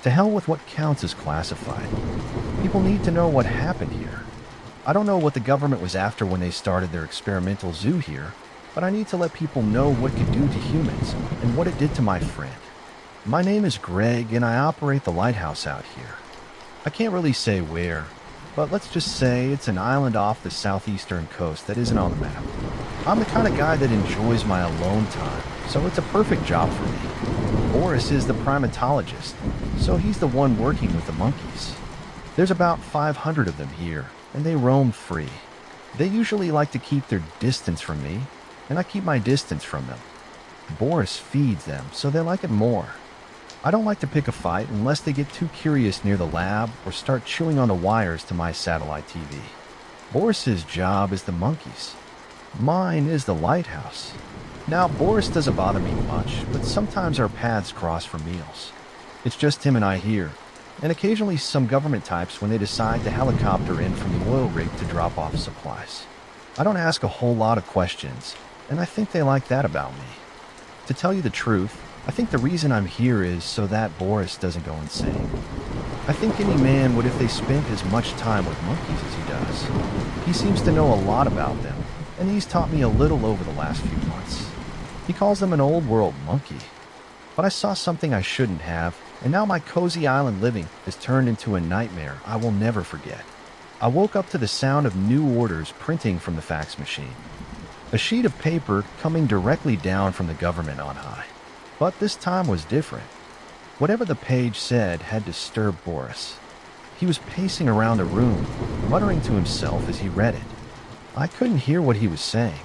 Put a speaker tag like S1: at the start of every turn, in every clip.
S1: To hell with what counts as classified. People need to know what happened here. I don't know what the government was after when they started their experimental zoo here, but I need to let people know what it could do to humans and what it did to my friend. My name is Greg and I operate the lighthouse out here. I can't really say where, but let's just say it's an island off the southeastern coast that isn't on the map. I'm the kind of guy that enjoys my alone time, so it's a perfect job for me. Boris is the primatologist, so he's the one working with the monkeys. There's about 500 of them here, and they roam free. They usually like to keep their distance from me, and I keep my distance from them. Boris feeds them, so they like it more. I don't like to pick a fight unless they get too curious near the lab or start chewing on the wires to my satellite TV. Boris's job is the monkeys. Mine is the lighthouse. Now, Boris doesn't bother me much, but sometimes our paths cross for meals. It's just him and I here, and occasionally some government types when they decide to helicopter in from the oil rig to drop off supplies. I don't ask a whole lot of questions, and I think they like that about me. To tell you the truth, I think the reason I'm here is so that Boris doesn't go insane. I think any man would if they spent as much time with monkeys as he does. He seems to know a lot about them, and he's taught me a little over the last few months. He calls them an old world monkey. But I saw something I shouldn't have, and now my cozy island living has turned into a nightmare I will never forget. I woke up to the sound of new orders printing from the fax machine. A sheet of paper coming directly down from the government on high. But this time was different. Whatever the page said had disturbed Boris. He was pacing around the room, muttering to himself as he read it. I couldn't hear what he was saying.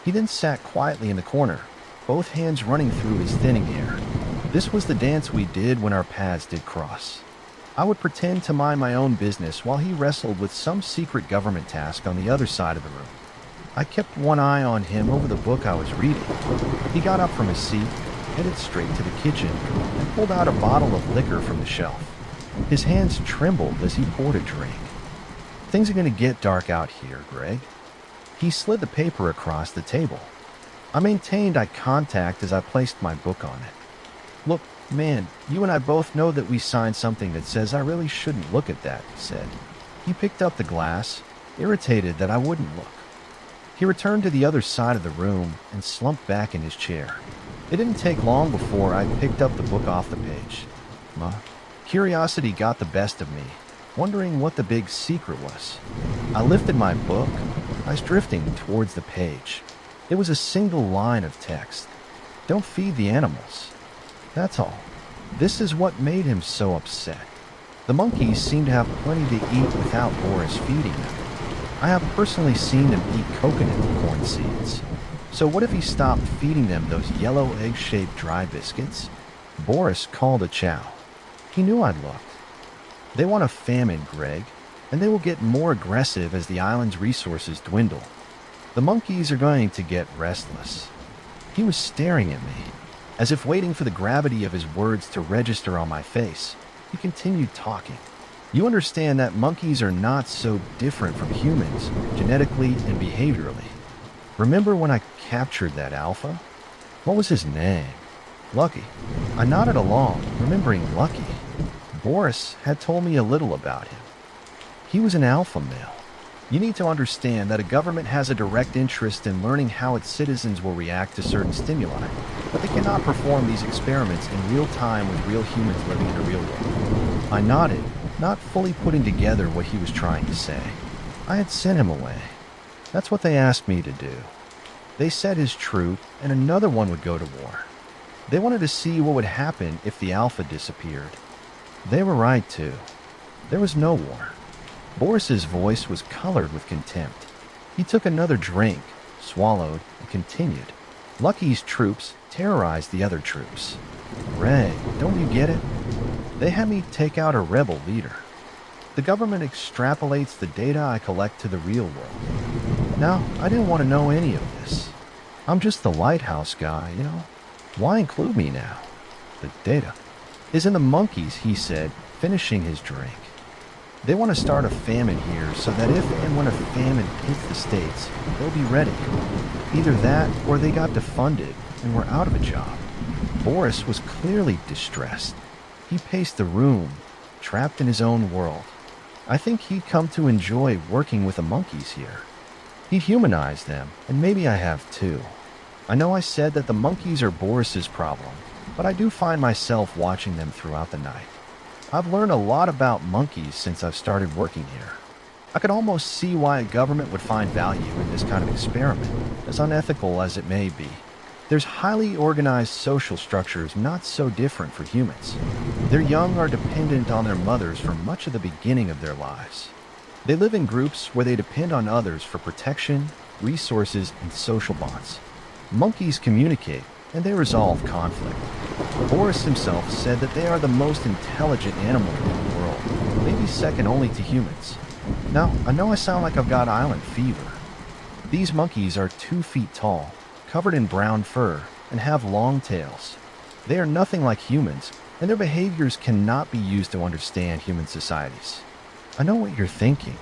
S1: He then sat quietly in the corner, both hands running through his thinning hair. This was the dance we did when our paths did cross. I would pretend to mind my own business while he wrestled with some secret government task on the other side of the room. I kept one eye on him over the book I was reading. He got up from his seat, headed straight to the kitchen, and pulled out a bottle of liquor from the shelf. His hands trembled as he poured a drink. Things are going to get dark out here, Greg. He slid the paper across the table. I maintained eye contact as I placed my book on it. Look, man, you and I both know that we signed something that says I really shouldn't look at that, he said. He picked up the glass, irritated that I wouldn't look. He returned to the other side of the room and slumped back in his chair. It didn't take long before I picked up the book off the page. Curiosity got the best of me, wondering what the big secret was. I lifted my book. I was drifting towards the page. It was a single line of text. Don't feed the animals. That's all. This is what made him so upset. The monkeys seem to have plenty to eat without Boris feeding them. I have personally seen them eat coconut corn seeds. So what if he stopped feeding them those yellow egg-shaped dry biscuits? Boris called a chow. He knew I'd looked. They want a famine, Greg, and they will get more aggressive as the island's resources dwindle. The monkeys are going to get restless. He was staring at me, as if waiting for the gravity of his words to register on my face. He continued talking. You understand that monkeys are not so different from humans, genetically and behaviorally. Remember when I captured that alpha? What was his name? Lucky. I nodded along, remembering Lucky. Boris had told me a little about him. He was an alpha male. You need to understand that a government has a direct interest in learning how its citizens will react to certain stimuli, but they cannot perform these experiments in real time with real humans living in the real world. I nodded, not fully putting together what he was trying to say. I had sent him away. That's what they asked me to do. They said his troop and another one would go to war. They wanted to see what would happen if the alpha disappeared. They were right, too. There was no war. Boris's voice was colored with contempt. He took another drink, swallowed, and continued. Lucky's troops terrorized the other troops. Ray, don't you get it? They had me take out a rebel leader. The government extrapolates the data I collect to the real world. Now, I didn't want to know any of this. I'm just the lighthouse guy, you know? Why include me now? The data is in the monkeys, he said, finishing his drink. They want to start a famine here so that if and when a famine hits the States, they'll be ready. Either that or they got defunded and were out of a job. Boris was clearly distressed. He paced the room, trapped in his own world. I think he'd come to enjoy working with the monkeys here. He'd humanize them, and maybe I have too. I know I said that the monkeys are Boris's problem, but I do find myself watching them throughout the night. I've learned a lot about monkeys since I've started working here. I could almost see why a government would find value in this kind of experiment, as unethical as it may be. There's highly organized social structures not so different for humans. Their young are dependent on their mothers for much of the beginning of their lives. They live in groups where they depend on others for protection, resources, and social bonds. Monkeys communicate, and they resolve conflict. Boris himself said that they are the most intelligent animal in the world, maybe second only to humans. Now, I know I sound like I've got island fever. These monkeys are 2 feet tall, covered in brown fur, and have long tails. They are nothing like humans, and their behaviors cannot be used to understand human societies. I know what you're thinking.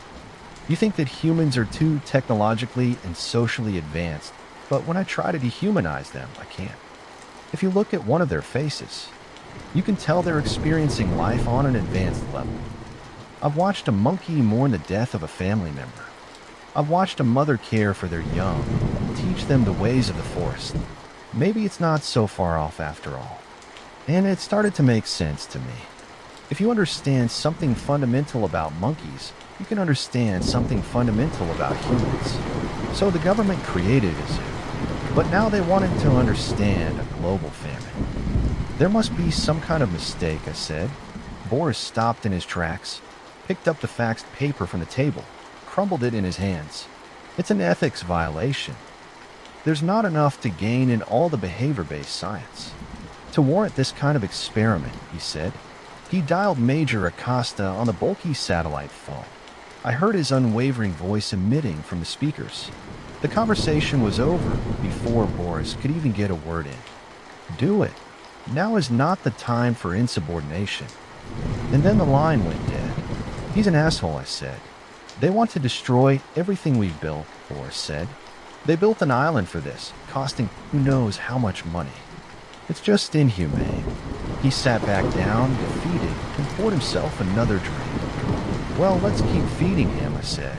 S1: You think that humans are too technologically and socially advanced, but when I try to dehumanize them, I can't. If you look at one of their faces, you can tell they're experiencing life on an advanced level. I've watched a monkey mourn the death of a family member. I've watched a mother care for their young and teach them the ways of the forest. Maybe it's not so far off after all. And it started to make sense to me. If you understand something fundamental about monkeys, you can understand something fundamental about humans. So the government created a zoo, but now they wanted to understand a global famine. There must be some kind of mistake, I said. Boris stopped in his tracks, picked up the faxed paper from the table, crumbled it in his hands. It's an ethics violation. There's not enough to gain in all the behavior-based science to warrant this kind of experiment, he said. He dialed Major Acosta on the bulky satellite phone. I heard his unwavering voice emitting from the speakers. The conversation was over before Boris could even get a word in. Do it. Now is not the time for insubordination. And then the line went dead. He's an asshole, I said. They want to destroy everything we've built, Boris said. They built an island for this, costing who knows how much money. It's just inhumane. He sat back down, defeated, and poured himself another drink. Well, let's keep feeding him, I said.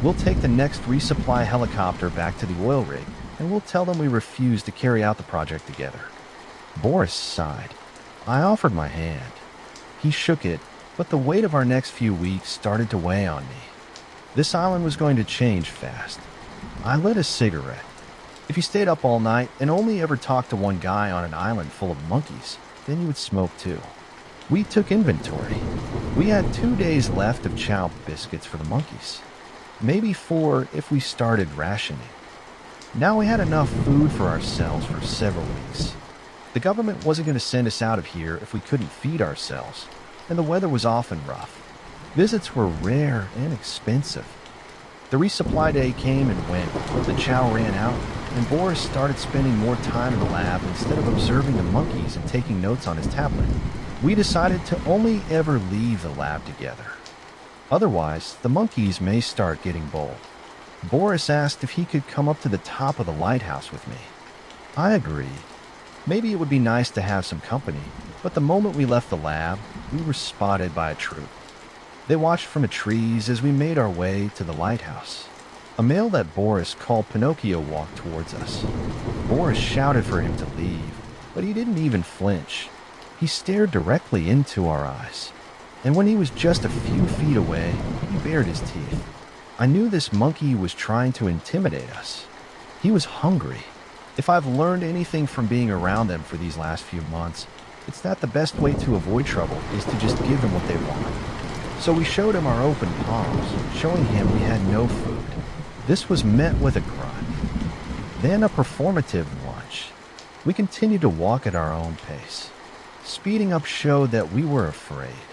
S1: We'll take the next resupply helicopter back to the oil rig, and we'll tell them we refuse to carry out the project together. Boris sighed. I offered my hand. He shook it, but the weight of our next few weeks started to weigh on me. This island was going to change fast. I lit a cigarette. If you stayed up all night and only ever talked to one guy on an island full of monkeys, then you would smoke too. We took inventory. We had 2 days left of chow biscuits for the monkeys. Maybe 4 if we started rationing. Now we had enough food for ourselves for several weeks. The government wasn't going to send us out of here if we couldn't feed ourselves, and the weather was often rough. Visits were rare and expensive. The resupply day came and went, the chow ran out, and Boris started spending more time in the lab instead of observing the monkeys and taking notes on his tablet. We decided to only ever leave the lab together. Otherwise, the monkeys may start getting bold. Boris asked if he could come up to the top of the lighthouse with me. I agreed. Maybe it would be nice to have some company, but the moment we left the lab, we were spotted by a troop. They watched from the trees as we made our way to the lighthouse. A male that Boris called Pinocchio walked towards us. Boris shouted for him to leave, but he didn't even flinch. He stared directly into our eyes, and when he was just a few feet away, he bared his teeth. I knew this monkey was trying to intimidate us. He was hungry. If I've learned anything from being around them for these last few months, it's that the best way to avoid trouble is to just give them what they want. So we showed him our open palms, showing him we had no food. This was met with a grunt. Then a performative lunch. We continued to walk at our own pace. Speeding up showed that we were afraid.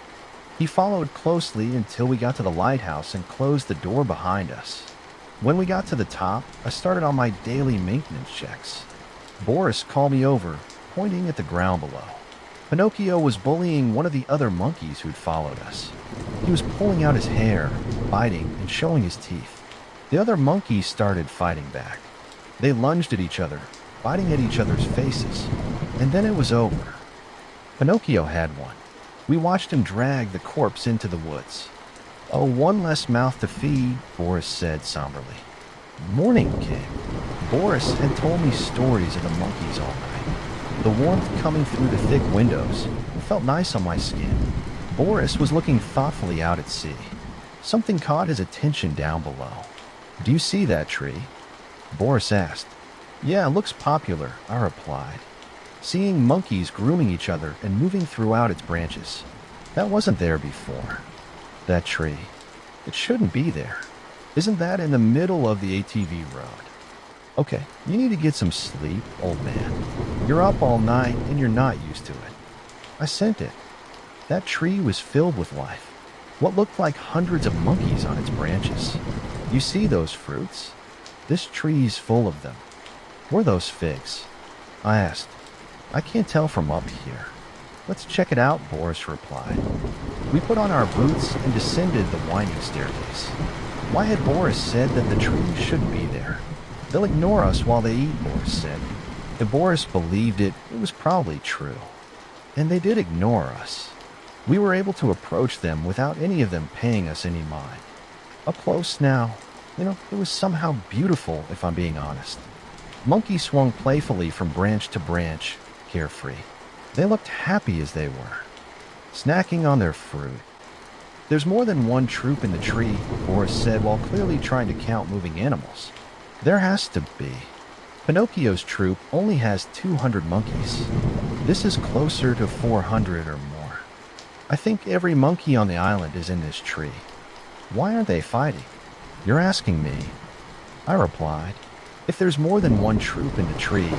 S1: He followed closely until we got to the lighthouse and closed the door behind us. When we got to the top, I started on my daily maintenance checks. Boris called me over, pointing at the ground below. Pinocchio was bullying one of the other monkeys who'd followed us. He was pulling out his hair, biting, and showing his teeth. The other monkeys started fighting back. They lunged at each other, biting at each other's faces, and then it was over. Pinocchio had one. We watched him drag the corpse into the woods. Oh, one less mouth to feed, Boris said somberly. Morning came. Boris had told me stories of the monkeys all night. The warmth coming through the thick windows felt nice on my skin. Boris was looking thoughtfully out at sea. Something caught his attention down below. Do you see that tree? Boris asked. Yeah, it looks popular, I replied. Seeing monkeys grooming each other and moving throughout its branches. That wasn't there before. That tree. It shouldn't be there. Isn't that in the middle of the ATV road? Okay, you need to get some sleep, old man. You're up all night and you're not used to it. I sent it. That tree was filled with life. What looked like hundreds of monkeys on its branches. You see those fruits? This tree's full of them. Were those figs? I asked. I can't tell from up here. Let's check it out, Boris replied. We put on our boots and descended the winding staircase. Why had Boris said that the trees shouldn't be there? They'll ignore us while they eat, Boris said. If Boris believed it, it was probably true. And they did ignore us. We were able to approach them without any of them paying us any mind. Up close now, it was somehow beautiful, if I'm being honest. Monkeys swung playfully from branch to branch, carefree. They looked happy as they were, snacking on their fruit. There's more than one troop in the tree, Boris said while clearly trying to count moving animals. There has to be. Pinocchio's troop only has 200 monkeys. This is closer to 400 or more. I think every monkey on the island is in this tree. Why aren't they fighting? You're asking me. I replied. If there's more than one troop in the tree,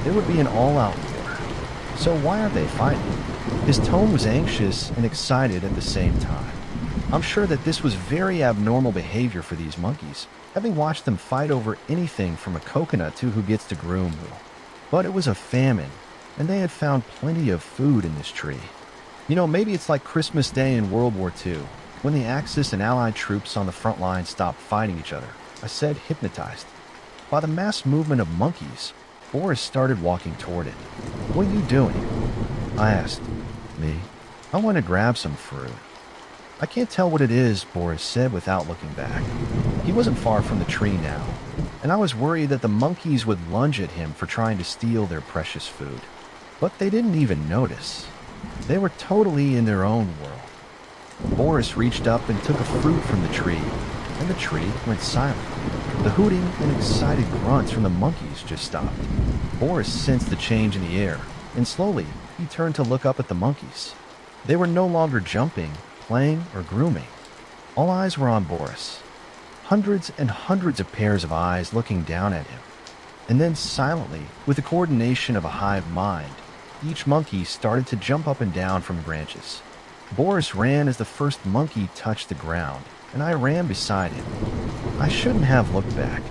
S1: there would be an all-out war. So why aren't they fighting? His tone was anxious and excited at the same time. I'm sure that this was very abnormal behavior for these monkeys, having watched them fight over anything from a coconut to who gets to groom who. But it was a famine, and they had found plenty of food in this tree. Maybe it's like Christmas Day in World War II, when the Axis and Allied troops on the front line stopped fighting each other, I said, hypnotized. By the mass movement of monkeys, Boris started walking toward it. What are you doing? I asked. Me? I want to grab some fruit. I can't tell what it is, Boris said without looking back. He wasn't far from the tree now, and I was worried that the monkeys would lunge at him for trying to steal their precious food. But they didn't even notice. They were totally in their own world. Boris reached up and took a fruit from the tree, and the tree went silent. The hooting and excited grunts from the monkeys just stopped. Boris sensed the change in the air, and slowly he turned to look up at the monkeys. They were no longer jumping, playing, or grooming. All eyes were on Boris. Hundreds and hundreds of pairs of eyes looking down at him. And then silently, with the coordination of a hive mind, each monkey started to jump up and down from branches. Boris ran as the first monkey touched the ground, and I ran beside him. I shouldn't have looked back,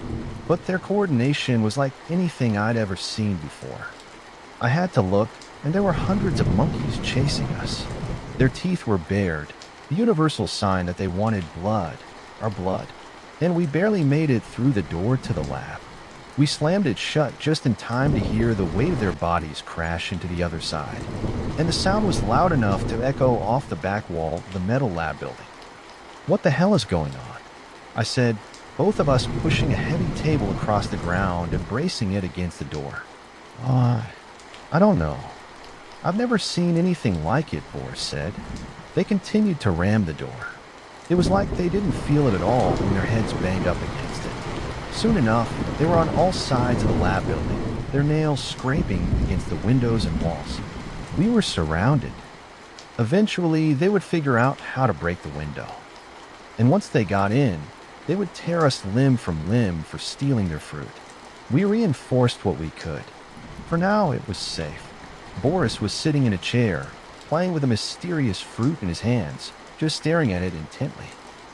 S1: but their coordination was like anything I'd ever seen before. I had to look, and there were hundreds of monkeys chasing us. Their teeth were bared, the universal sign that they wanted blood, our blood, and we barely made it through the door to the lab. We slammed it shut just in time to hear the weight of their bodies crash into the other side, and the sound was loud enough to echo off the back wall of the metal lab building. What the hell is going on? I said, both of us pushing a heavy table across the ground and bracing it against the door. I don't know. I've never seen anything like it, Boris said. They continued to ram the door. It was like they didn't feel it at all when their heads banged up against it. Soon enough, they were on all sides of the lab building, their nails scraping against the windows and walls. We were surrounded. Eventually, they would figure out how to break the window. And once they got in, they would tear us limb from limb for stealing their fruit. We reinforced what we could. For now, it was safe. Boris was sitting in a chair, playing with a mysterious fruit in his hands, just staring at it intently.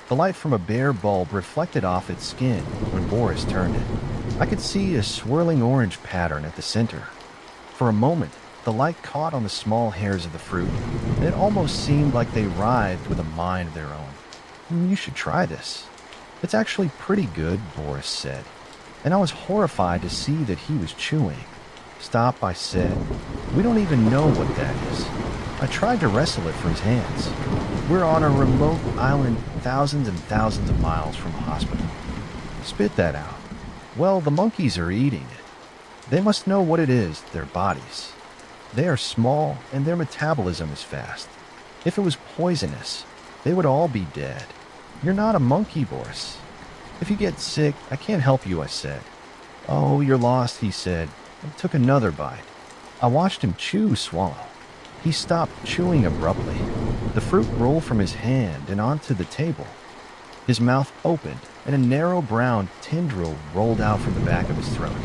S1: The light from a bare bulb reflected off its skin when Boris turned it. I could see a swirling orange pattern at the center. For a moment, the light caught on the small hairs of the fruit, and it almost seemed like they writhed with a mind of their own. You should try this. It's actually pretty good, Boris said, and I was horrified to see that he was chewing. Stop, I said. We don't even know what that is. I tried to wrestle it from his hands. We're on a remote island thousands and thousands of miles from a hospital. Spit that out. Well, the monkeys are eating it. They must know what it is, their bodies. They are small and their metabolism is fast. If it was poisonous, they would all be dead. You're not a monkey, Boris. If you get sick, I can't help you, I said. Oh, you're lost, he said, and took another bite. I watched him swallow. He stopped chewing abruptly. The fruit rolled from his hand and onto the table. His mouth opened, and a narrow brown tendril rolled out from the back of his throat.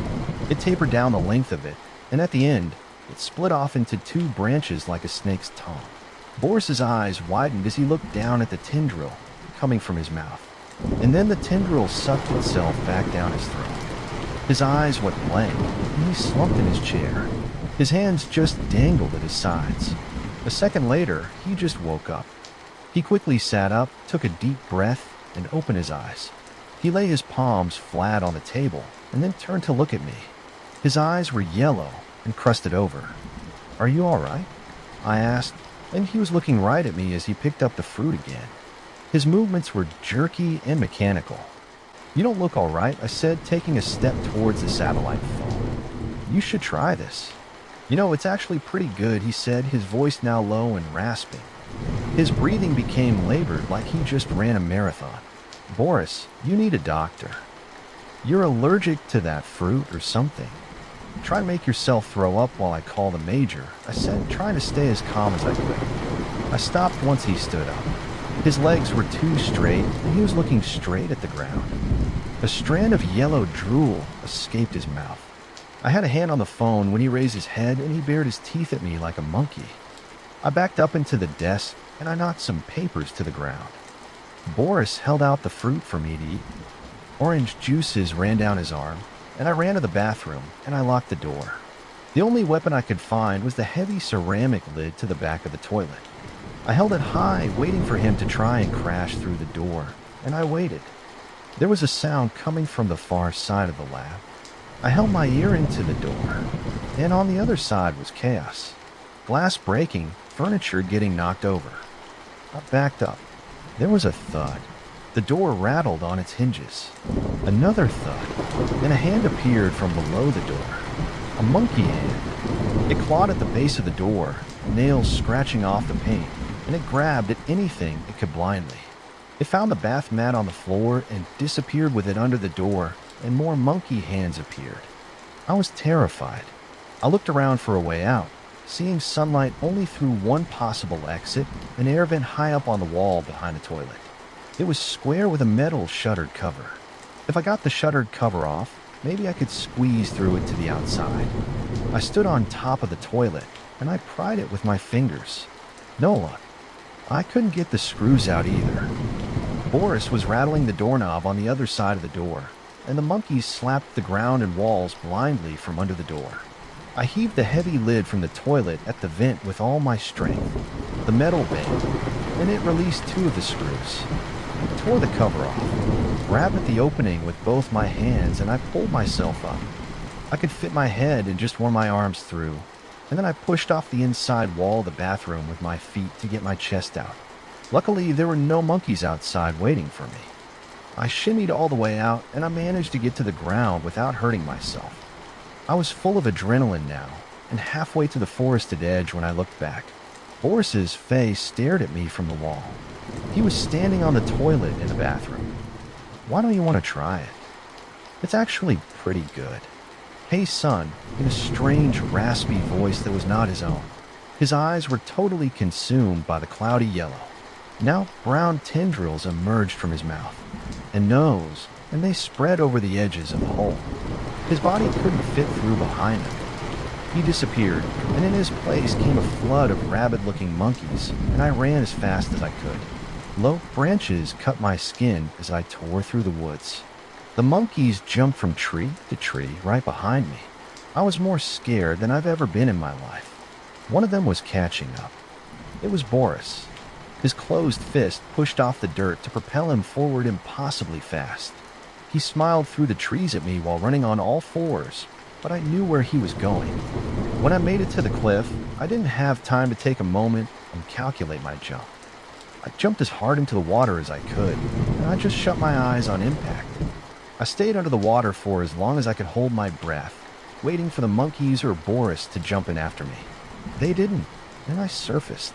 S1: It tapered down the length of it, and at the end, it split off into two branches like a snake's tongue. Boris's eyes widened as he looked down at the tendril coming from his mouth, and then the tendril sucked itself back down his throat. His eyes went blank, and he slumped in his chair. His hands just dangled at his sides. A second later, he just woke up. He quickly sat up, took a deep breath, and opened his eyes. He lay his palms flat on the table and then turned to look at me. His eyes were yellow and crusted over. "Are you all right?" I asked, and he was looking right at me as he picked up the fruit again. His movements were jerky and mechanical. "You don't look all right," I said, taking a step towards the satellite phone. "You should try this." "You know, it's actually pretty good," he said, his voice now low and rasping. His breathing became labored like he just ran a marathon. "Boris, you need a doctor. You're allergic to that fruit or something. Try to make yourself throw up while I call the major," I said, trying to stay as calm as I could. I stopped once he stood up. His legs were too straight, and he was looking straight at the ground. A strand of yellow drool escaped his mouth. I had a hand on the phone when he raised his head and he bared his teeth at me like a monkey. I backed up into the desk and I knocked some papers to the ground. Boris held out the fruit for me to eat. Orange juices ran down his arm, and I ran to the bathroom and I locked the door. The only weapon I could find was the heavy ceramic lid to the back of the toilet. I held it high, waiting for him to try and crash through the door, and I waited. There was a sound coming from the far side of the lab. I held my ear into the door, and on the other side was chaos. Glass breaking, furniture getting knocked over. I backed up. There was a thud. The door rattled on its hinges. Another thud, and a hand appeared from below the door. A monkey hand. It clawed at the base of the door, nails scratching off the paint, and it grabbed at anything it could blindly. It found the bath mat on the floor and disappeared with it under the door, and more monkey hands appeared. I was terrified. I looked around for a way out, seeing sunlight only through one possible exit, an air vent high up on the wall behind the toilet. It was square with a metal shuttered cover. If I got the shuttered cover off, maybe I could squeeze through it to the outside. I stood on top of the toilet, and I pried it with my fingers. No luck. I couldn't get the screws out either. Boris was rattling the doorknob on the other side of the door, and the monkeys slapped the ground and walls blindly from under the door. I heaved the heavy lid from the toilet at the vent with all my strength. The metal bent, and it released two of the screws. I tore the cover off, grabbed at the opening with both my hands, and I pulled myself up. I could fit my head and just run my arms through, and then I pushed off the inside wall of the bathroom with my feet to get my chest out. Luckily, there were no monkeys outside waiting for me. I shimmied all the way out, and I managed to get to the ground without hurting myself. I was full of adrenaline now, and halfway to the forested edge when I looked back. Boris's face stared at me from the wall. He was standing on the toilet in the bathroom. "Why don't you want to try it? It's actually pretty good." "Hey, son," in a strange, raspy voice that was not his own. His eyes were totally consumed by the cloudy yellow. Now brown tendrils emerged from his mouth and nose, and they spread over the edges of the hole. His body couldn't fit through behind him. He disappeared, and in his place came a flood of rabid-looking monkeys, and I ran as fast as I could. Low branches cut my skin as I tore through the woods. The monkeys jumped from tree to tree right behind me. I was more scared than I've ever been in my life. One of them was catching up. It was Boris. His closed fist pushed off the dirt to propel him forward impossibly fast. He smiled through the trees at me while running on all fours, but I knew where he was going. When I made it to the cliff, I didn't have time to take a moment and calculate my jump. I jumped as hard into the water as I could, and I just shut my eyes on impact. I stayed under the water for as long as I could hold my breath, waiting for the monkeys or Boris to jump in after me. They didn't, and I surfaced.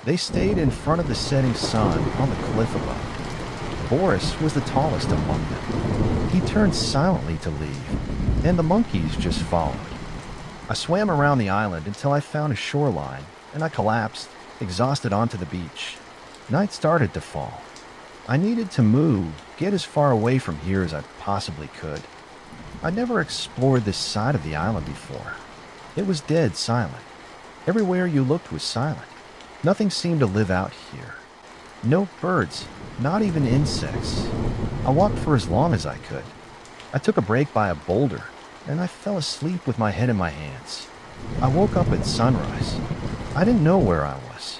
S1: They stayed in front of the setting sun on the cliff above. Boris was the tallest among them. He turned silently to leave, and the monkeys just followed. I swam around the island until I found a shoreline, and I collapsed, exhausted, onto the beach. Night started to fall. I needed to move, get as far away from here as I possibly could. I'd never explored this side of the island before. It was dead silent. Everywhere you looked was silent. Nothing seemed to live out here. No birds, not even insects. I walked for as long as I could. I took a break by a boulder, and I fell asleep with my head in my hands. I woke up at sunrise. I didn't know where I was.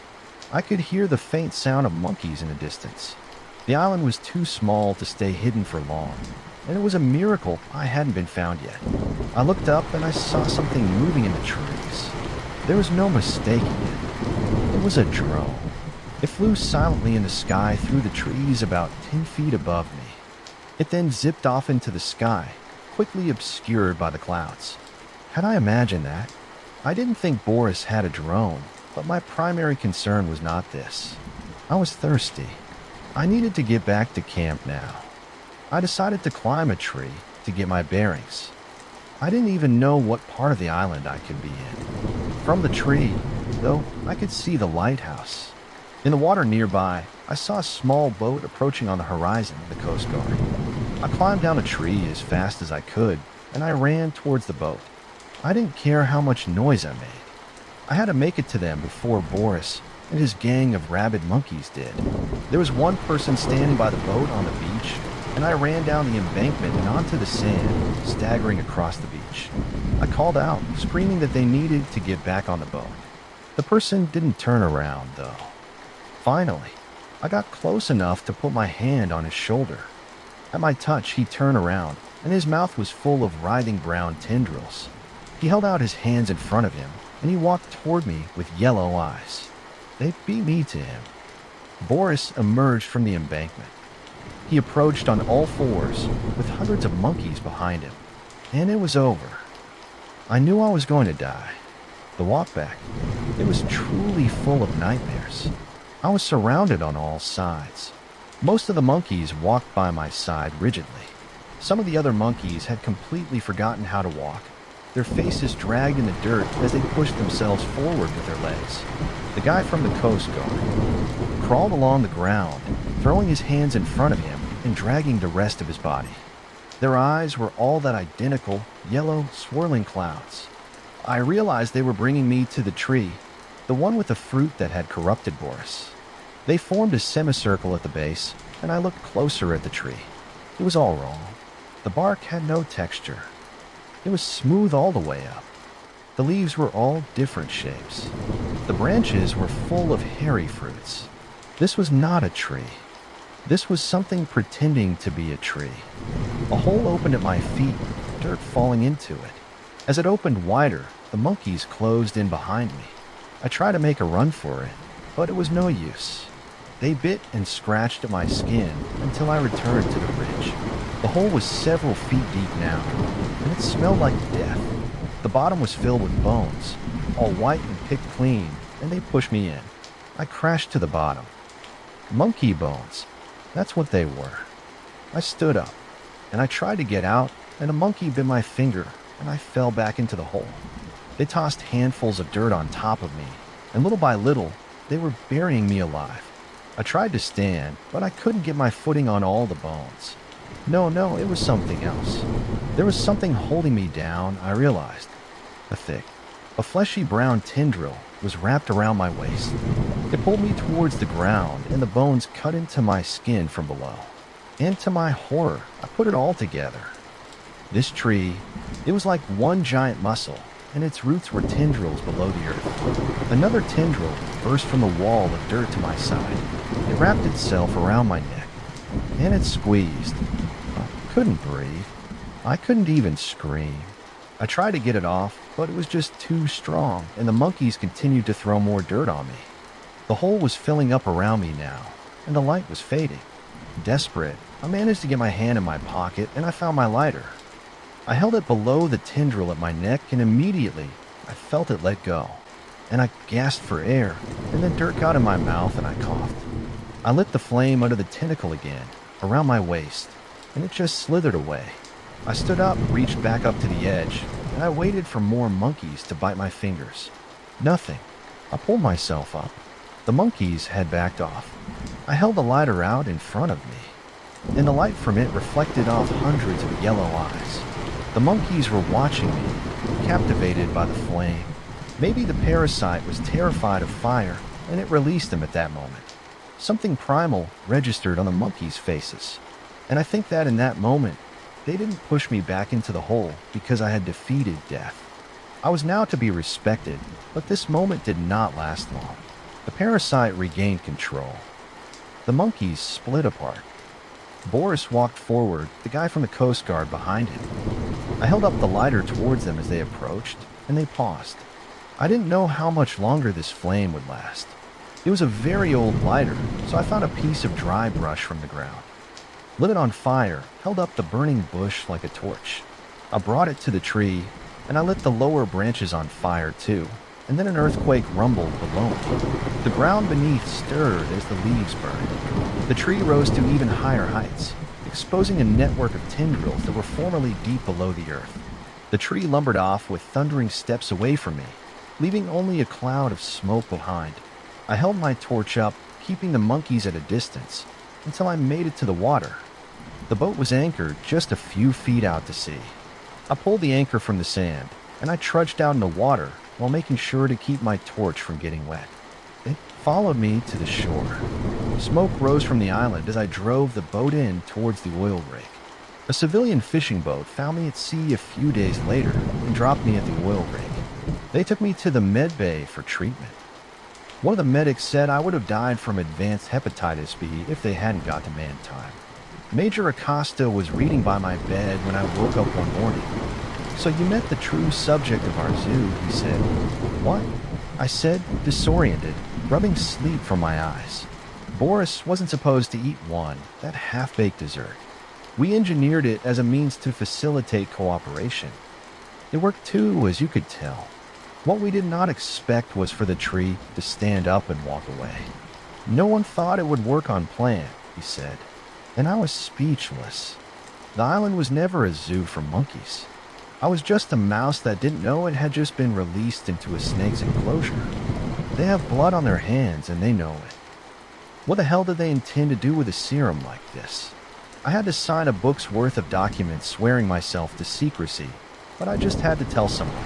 S1: I could hear the faint sound of monkeys in the distance. The island was too small to stay hidden for long, and it was a miracle I hadn't been found yet. I looked up and I saw something moving in the trees. There was no mistaking it. It was a drone. It flew silently in the sky through the trees about 10 feet above me. It then zipped off into the sky, quickly obscured by the clouds. Had I imagined that? I didn't think Boris had a drone, but my primary concern was not this. I was thirsty. I needed to get back to camp now. I decided to climb a tree to get my bearings. I didn't even know what part of the island I could be in. From the tree, though, I could see the lighthouse. In the water nearby, I saw a small boat approaching on the horizon of the Coast Guard. I climbed down a tree as fast as I could, and I ran towards the boat. I didn't care how much noise I made. I had to make it to them before Boris and his gang of rabid monkeys did. There was one person standing by the boat on the beach, and I ran down the embankment and onto the sand, staggering across the beach. I called out, screaming that they needed to get back on the boat. The person didn't turn around, though. Finally, I got close enough to put my hand on his shoulder. At my touch, he turned around, and his mouth was full of writhing brown tendrils. He held out his hands in front of him, and he walked toward me with yellow eyes. They beat me to him. Boris emerged from the embankment. He approached on all fours, with hundreds of monkeys behind him, and it was over. I knew I was going to die. The walk back, it was truly full of nightmares. I was surrounded on all sides. Most of the monkeys walked by my side rigidly. Some of the other monkeys had completely forgotten how to walk, their faces dragged in the dirt as they pushed themselves forward with their legs. The guy from the Coast Guard crawled along the ground, throwing his hands in front of him and dragging the rest of his body. Their eyes were all that identical, yellow, swirling clouds. I realized they were bringing me to the tree, the one with the fruit that had corrupted Boris. They formed a semicircle at the base, and I looked closer at the tree. It was all wrong. The bark had no texture. It was smooth all the way up. The leaves were all different shapes. The branches were full of hairy fruits. This was not a tree. This was something pretending to be a tree. A hole opened at my feet, dirt falling into it. As it opened wider, the monkeys closed in behind me. I tried to make a run for it, but it was no use. They bit and scratched at my skin until I returned to the ridge. The hole was several feet deep now, and it smelled like death. The bottom was filled with bones, all white and picked clean, and they pushed me in. I crashed to the bottom. Monkey bones, that's what they were. I stood up, and I tried to get out, and a monkey bit my finger, and I fell back into the hole. They tossed handfuls of dirt on top of me, and little by little, they were burying me alive. I tried to stand, but I couldn't get my footing on all the bones. No, it was something else. There was something holding me down, I realized. A fleshy brown tendril was wrapped around my waist. It pulled me towards the ground, and the bones cut into my skin from below. And to my horror, I put it all together. This tree, it was like one giant muscle, and its roots were tendrils below the earth. Another tendril burst from the wall of dirt to my side. It wrapped itself around my neck, and it squeezed. I couldn't breathe. I couldn't even scream. I tried to get it off, but it was just too strong, and the monkeys continued to throw more dirt on me. The hole was filling up around me now, and the light was fading. Desperate, I managed to get my hand in my pocket and I found my lighter. I held it below the tendril at my neck and immediately I felt it let go. And I gasped for air, and then dirt got in my mouth and I coughed. I lit the flame under the tentacle again, around my waist, and it just slithered away. I stood up, reached back up to the edge, and I waited for more monkeys to bite my fingers. Nothing. I pulled myself up. The monkeys had backed off. I held the lighter out in front of me, and the light from it reflected off hundreds of yellow eyes. The monkeys were watching me, captivated by the flame. Maybe the parasite was terrified of fire, and it released them at that moment. Something primal registered on the monkeys' faces, and I think that in that moment, they didn't push me back into the hole because I had defeated death. I was now to be respected, but this moment did not last long. The parasite regained control. The monkeys split apart. Boris walked forward, the guy from the Coast Guard behind him. I held up the lighter towards them as they approached, and they paused. I didn't know how much longer this flame would last. It was a very old lighter, so I found a piece of dry brush from the ground. Lit it on fire, held up the burning bush like a torch. I brought it to the tree, and I lit the lower branches on fire too, and then an earthquake rumbled below me. The ground beneath stirred as the leaves burned. The tree rose to even higher heights, exposing a network of tendrils that were formerly deep below the earth. The tree lumbered off with thundering steps away from me, leaving only a cloud of smoke behind. I held my torch up, keeping the monkeys at a distance, until I made it to the water. The boat was anchored just a few feet out to sea. I pulled the anchor from the sand, and I trudged out in the water while making sure to keep my torch from getting wet. It followed me to the shore. Smoke rose from the island as I drove the boat in towards the oil rig. A civilian fishing boat found me at sea a few days later and dropped me at the oil rig. They took me to the med bay for treatment. One of the medics said I would have died from advanced hepatitis B if they hadn't got to man time. Major Acosta was reading by my bed when I woke up one morning. "So you met the true subject of our zoo," he said. "What?" I said, disoriented, rubbing sleep from my eyes. Boris wasn't supposed to eat one, that half-baked dessert. We engineered it as a means to facilitate cooperation. It worked too, as you could tell. What we did not expect was for the tree to stand up and walk away. "No one thought it would work on plan," he said, and I was speechless. The island was never a zoo for monkeys. I was just a mouse that didn't know it had just been released into a snake's enclosure. They have blood on their hands and they know it. What the hell did they intend to do with a serum like this? I had to sign a book's worth of documents swearing myself to secrecy, but I just had to tell someone.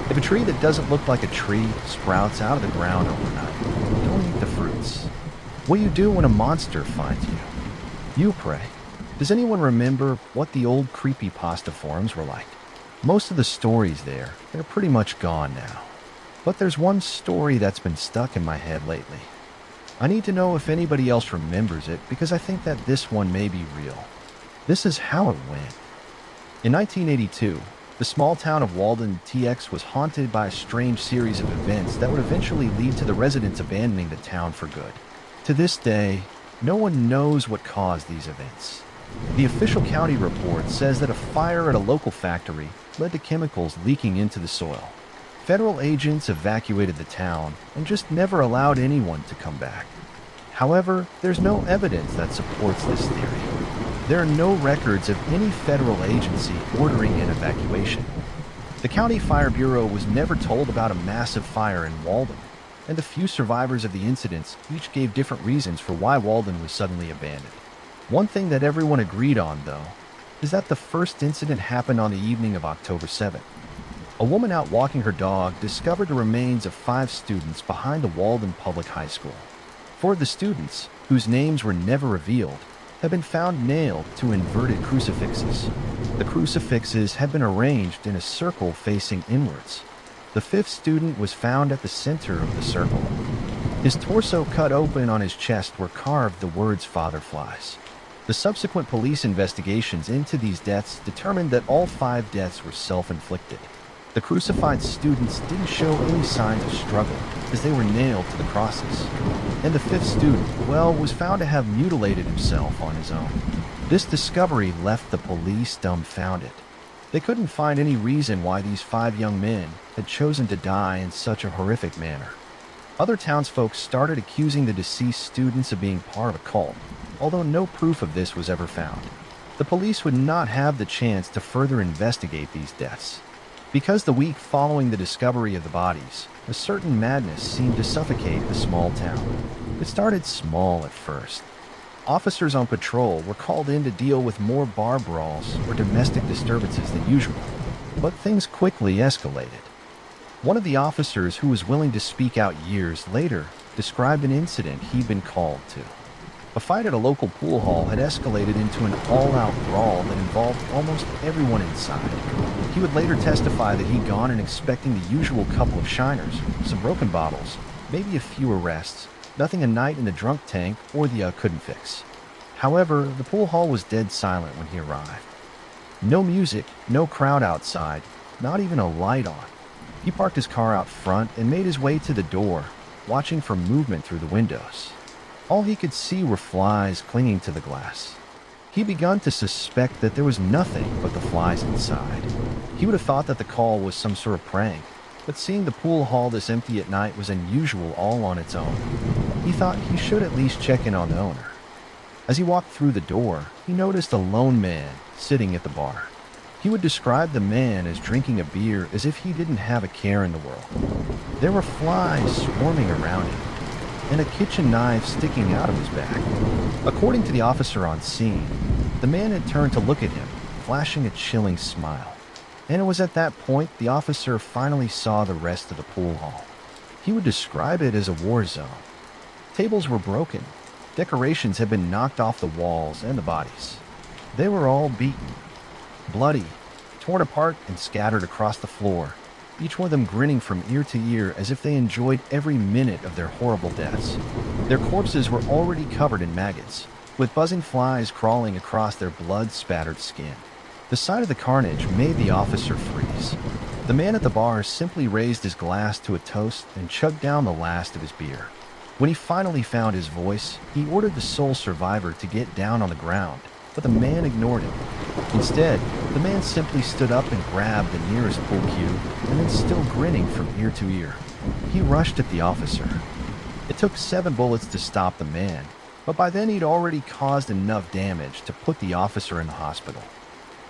S1: If a tree that doesn't look like a tree sprouts out of the ground overnight, don't eat the fruits. What do you do when a monster finds you? You pray. Does anyone remember what the old creepypasta forums were like? Most of the stories there, they're pretty much gone now. But there's one story that's been stuck in my head lately. I need to know if anybody else remembers it because I think that this one may be real. This is how it went. In 1982, the small town of Walden, TX was haunted by a strange series of events that would eventually lead to the residents abandoning the town for good. To this day, no one knows what caused these events. The official county report says that a fire at a local factory led to chemicals leaking into the soil. Federal agents evacuated the town and just never allowed anyone to come back. However, there's no evidence that supports this theory. There are no records of any federal agency ordering an evacuation. The County Fire Bureau was never told about a massive fire in Walden, and the few survivors of the incidents each gave different reasons for why Walden was suddenly abandoned. One thing that everyone agreed on, though, is that the first incident happened on the evening of October 7th. A woman out walking her dog discovered the remains of 5 students behind the Walden Public High School. 4 of the students, whose names were never revealed, had been found nailed to inverted crucifixes. The crucifixes had been arranged in a circle facing inwards. The 5th student was found at the center of the circle. His torso cut open on his chest were carved the words "Father Flies." The subsequent police investigations into these deaths determined that all 5 deaths were self-inflicted. The crucified students didn't show any signs of struggle as they were nailed to the crosses. And the fifth student, well, was found to have mutilated himself on his own. This discovery left the police dumbfounded. They couldn't find any reason why these 5 young men had chosen to die in such a horrific manner. Other townsfolk started accusing the deceased students of being part of a cult, although no proof of this was ever found. The police would not have the chance to further investigate these deaths. Because the week following the discovery of the bodies, a certain madness seemed to suffocate the small town. It started small at first. Officers on patrol were called in to deal with more bar brawls or domestic disturbances than usual, but things quickly escalated. One of the officers, who was willing to speak out years later, described an incident he'd been called to. A fight at a local pool hall had escalated into an all-out brawl that involved almost everyone inside. He would later testify that he'd gone in expecting the usual couple of shiners, some broken bottles, maybe a few arrests, nothing a night in the drunk tank or the couldn't fix. However, the pool hall was dead silent when he arrived. No music, no crowd outside, not even a light on. He parked his car out front and made his way to the door, watching for movement through the windows. All he could see were flies clinging to the glass. He began to suspect that there was nothing but the flies inside. He would have thought that the call was some sort of prank, but seeing the pool hall this empty at night was unusual all on its own. He thought he should at least check in on the owner. As he walked through the door, he noticed a lone man sitting at the bar. He would describe the man as drinking a beer as if he didn't have a care in the world. There were flies swarming around him, and a kitchen knife sticking out of his back. According to the officer on scene, the man had turned to look at him, flashing a chilling smile. And it was at that point the officer finally saw the rest of the pool hall. He would describe it as a war zone. Tables were broken. Decorations had been knocked off the walls and the bodies. They were all beaten, bloody, torn apart and scattered across the floor, each one of them grinning from ear to ear as if they enjoyed every minute of their horrible deaths. Their corpses were already covered in maggots, with buzzing flies crawling across their blood-spattered skin. The sight of the carnage made the officer freeze. The man at the bar simply raised his glass to a toast and chugged down the last of his beer. When he finally found his voice, he ordered the sole survivor to get down on the ground, but the man ignored him. Instead, the man simply stood up and grabbed the nearest pool cue, and then, still grinning from ear to ear, he rushed at the officer. It took 7 bullets to stop the man, but by then he'd already caused enough damage to put the officer in the hospital.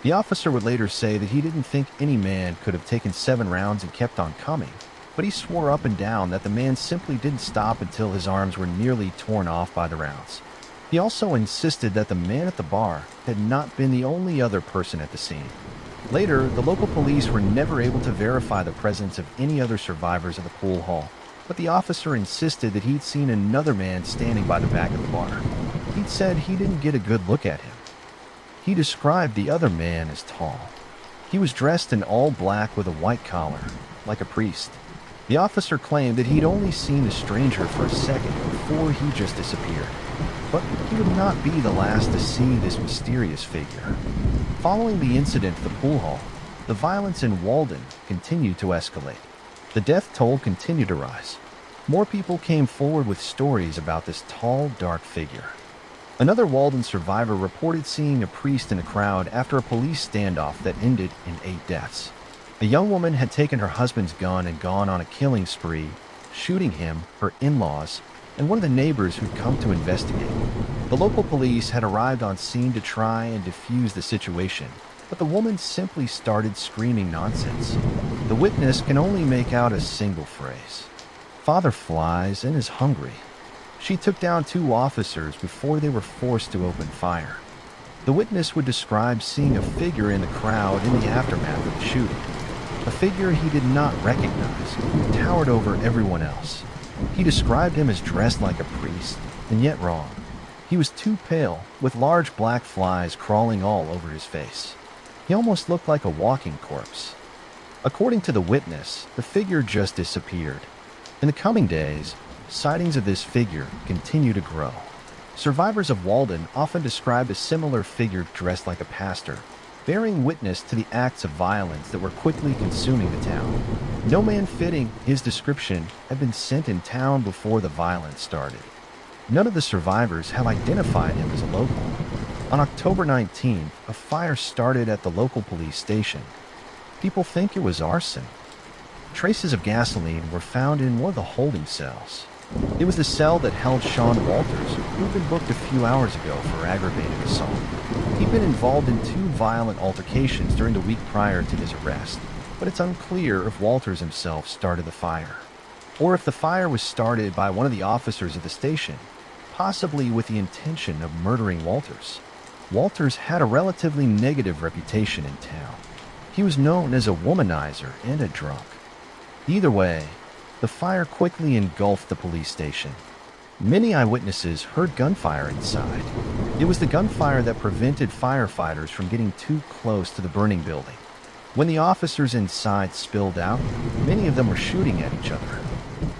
S1: The officer would later say that he didn't think any man could have taken 7 rounds and kept on coming, but he swore up and down that the man simply didn't stop until his arms were nearly torn off by the rounds. He also insisted that the man at the bar had not been the only other person at the scene. Later, the local police were never able to verify the presence of any other survivors of the pool hall, but the officer insisted that he'd seen another man standing by the back of the bar. He'd said he didn't get a good look at him. He described the other man as tall. He was dressed in all black with a white collar, like a priest. The officer claimed that he'd only seen the stranger for a second before he just disappeared. But he would not be the last to see this mysterious figure. Following the incident at the pool hall, the violence in Walden continued to escalate. The death toll continued to rise. More people came forward with stories about this tall, dark figure. Another Walden survivor reported seeing a priest in a crowd after a police standoff that ended in 8 deaths. A young woman had taken her husband's gun and gone on a killing spree, shooting him, her in-laws, and one of the neighbors who'd come to investigate. The local police had arrived on scene to try and defuse the situation, but the woman simply started screaming nonsense. The witness can only make out a single phrase: "Father flies and is hungry." She took down 2 officers before they were forced to open fire. The witness would describe seeing a figure in the crowd in the aftermath of the shooting. A figure he did not recognize, who towered over everyone else. He described him as dressed like a priest, and yet wrong. He was too pale, with large black flies crawling all over his face. He almost looked like a walking corpse. According to the witness, the figure just disappeared. In the coming days, sightings of this figure continue to grow. Survivors of Walden often described a similar figure dressed like a pastor, bearing witness to the acts of violence that were quickly consuming the town. No man fitting his description had been sent in town before the violence started. None of the survivors have identified him as a local. On October 19th, a fire started at the local police station. People think it was arson. Traces of gasoline were found in one of the holding cells. It was the cell that held Sean Walters, who'd been booked a few hours ago for aggravated assault. He'd been involved in 2 violent altercations during the week prior to his arrest, but it's unclear if Walters himself started the fire, or if the fire was started by one of the officers of the station, possibly with the intention of murdering Walters. Walters had a relatively negative reputation in town. He was known as a womanizer and a drunk. Either way, the fire quickly engulfed the police station. Many eyewitnesses heard gunfire inside. It was the gunfire that prevented firefighters from getting too close to the burning building. When the officers inside spilled out, many of them were shooting at each other.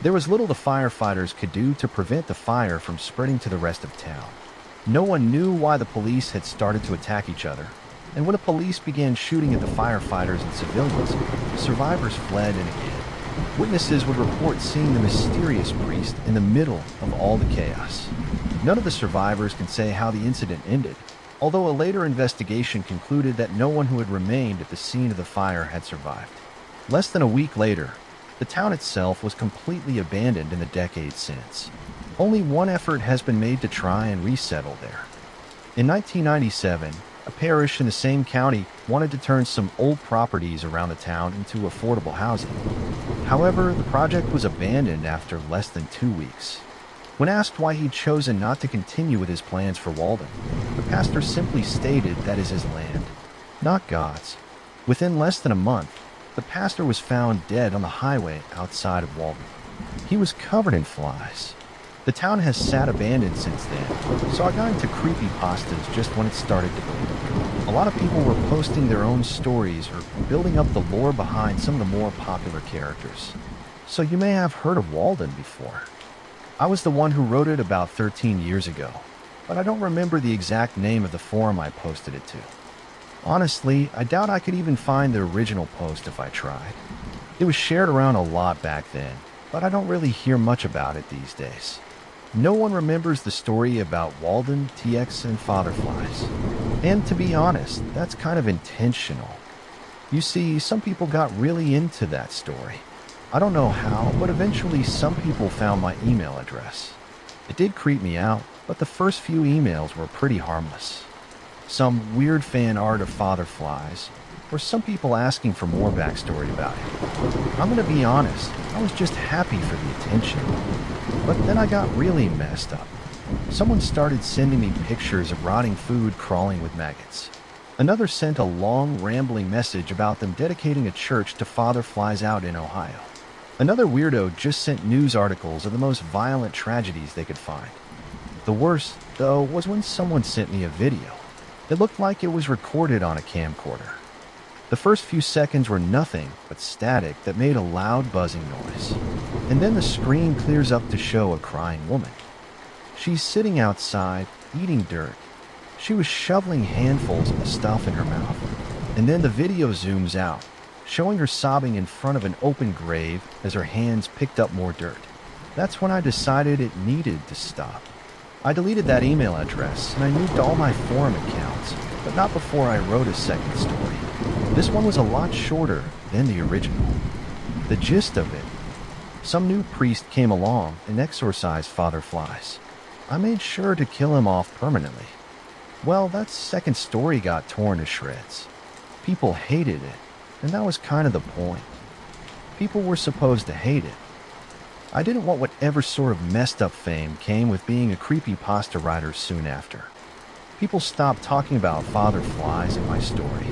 S1: There was little the firefighters could do to prevent the fire from spreading to the rest of town. No one knew why the police had started to attack each other, and when the police began shooting at the firefighters and civilians, the survivors fled and hid. Witnesses would report seeing the mysterious priest in the middle of all the chaos. None of the survivors can say how the incident ended, although a later investigation concluded that no one who had remained at the scene of the fire had survived. Less than a week later, the town itself was completely abandoned in the decades since. Only one effort has been made to try and resettle there. In 1997, a parish in the same county wanted to turn some old properties around the town into affordable housing. However, the project was abandoned after less than 2 weeks. When asked why he'd chosen not to continue with his plans for Walden, the pastor simply stated that is his land, not God's. Within less than a month, the pastor was found dead on the highway outside of Walden. He was covered in flies. The town has sat abandoned since then, so I got into creepypastas just when it started to boom. A lot of people were posting their own stories or building up the lore behind some of the more popular characters. So you may have heard of Walden before. I was the one who wrote it about 13 years ago, but I don't remember the exact name of the forum I posted it to. Honestly, I doubt I could even find the original post if I tried. It was shared around a lot back then, but I don't really hear much about it these days. No one remembers the story about Walden, TX, and Fatherflies. And to be honest, that's kind of intentional. You see, some people got really into that story. I don't know how, but eventually some people found my email address. It did creep me out, but the first few emails were pretty harmless. Some weird fan art of Fatherflies, or some people asking for more backstory about it. I'm gonna be honest, I was just happy for the attention. But then I got really messed up. Someone started sending me pictures of rotting food crawling with maggots. Another sent a long, rambling message about them dedicating a church to Fatherflies out in Ohio. Another weirdo just sent news articles of the most violent tragedies they could find. The worst, though, was when someone sent me a video. It looked like it was recorded on a camcorder. The first few seconds were nothing but static that made a loud buzzing noise. And then the screen clears up to show a crying woman. She's sitting outside, eating dirt. She was shoveling handfuls of the stuff in her mouth. And then the video zooms out, showing her sobbing in front of an open grave as her hands picked up more dirt. That's when I decided it needed to stop. I deleted that email address and I moved all my forum accounts, but not before I wrote a second story. This one was a lot shorter than the original. The gist of it: some new priest came along and exorcised Fatherflies. I made sure to kill him off permanently. Well, that second story got torn to shreds. People hated it, and that was kind of the point. People were supposed to hate it. I didn't want whatever sort of messed up fame came with being a creepypasta writer soon after. People stopped talking about Fatherflies in my story.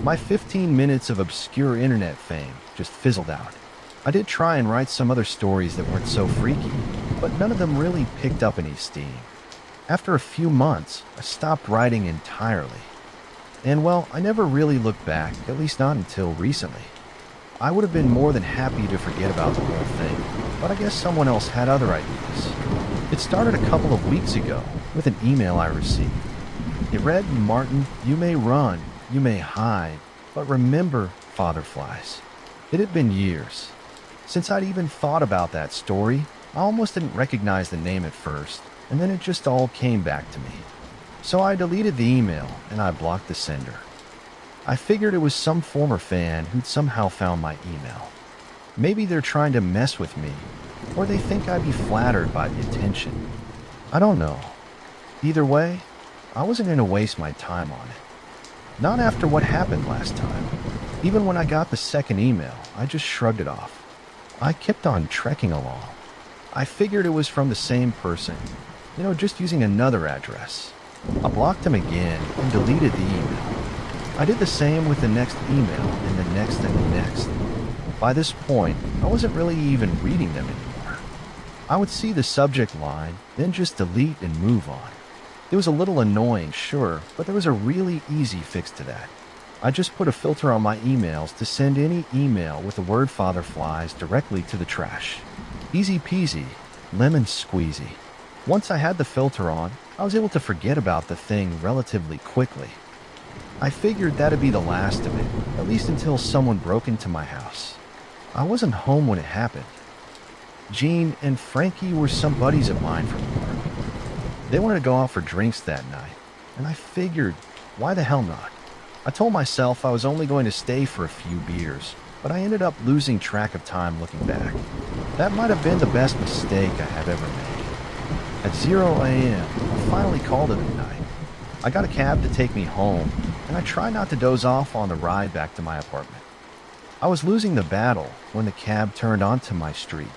S1: My 15 minutes of obscure internet fame just fizzled out. I did try and write some other stories that weren't so freaky, but none of them really picked up any steam. After a few months, I stopped writing entirely. And well, I never really looked back, at least not until recently. I would have been more than happy to forget about the whole thing, but I guess someone else had other ideas. It started a couple of weeks ago with an email I received. It read, "Martin, you may run, you may hide, but remember, Father Flies. It had been years since I'd even thought about that story. I almost didn't recognize the name at first, and then it just all came back to me. So I deleted the email and I blocked the sender. I figured it was some former fan who'd somehow found my email. Maybe they're trying to mess with me, or they think I'd be flattered by the attention. I don't know. Either way, I wasn't going to waste my time on it. Not after what happened last time. Even when I got the second email, I just shrugged it off. I kept on trekking along. I figured it was from the same person, just using another address. I blocked him again and deleted the email. I did the same with the next email and the next and the next. By this point, I wasn't really even reading them anymore. I would see the subject line, then just delete and move on. It was a little annoying, sure, but there was a really easy fix to that. I just put a filter on my emails to send any email with the word Father Flies directly to the trash. Easy peasy, lemon squeezy. Once I had the filter on, I was able to forget about the thing relatively quickly. I figured that'd be the last of it, at least until someone broke into my house. I wasn't home when it happened. Jean and Frankie were some buddies of mine from work. They wanted to go out for drinks that night, and I figured, why the hell not? I told myself I was only going to stay for a few beers, but I ended up losing track of time looking back. That might have been the best mistake I have ever made. At 0 a.m., I finally called it a night. I got a cab to take me home, and I tried not to doze off on the ride back to my apartment. I was losing the battle when the cab turned onto my street.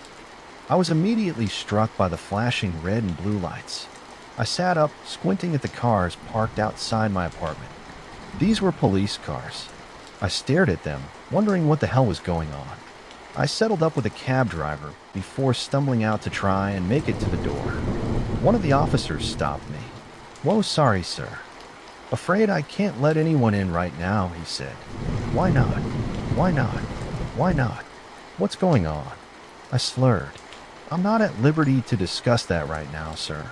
S1: I was immediately struck by the flashing red and blue lights. I sat up, squinting at the cars parked outside my apartment. These were police cars. I stared at them, wondering what the hell was going on. I settled up with a cab driver before stumbling out to try and make it to the door. One of the officers stopped me. "Whoa, sorry, sir. Afraid I can't let anyone in right now," he said. "Why not? Why not? Why not? What's going on?" I slurred. "I'm not at liberty to discuss that right now, sir."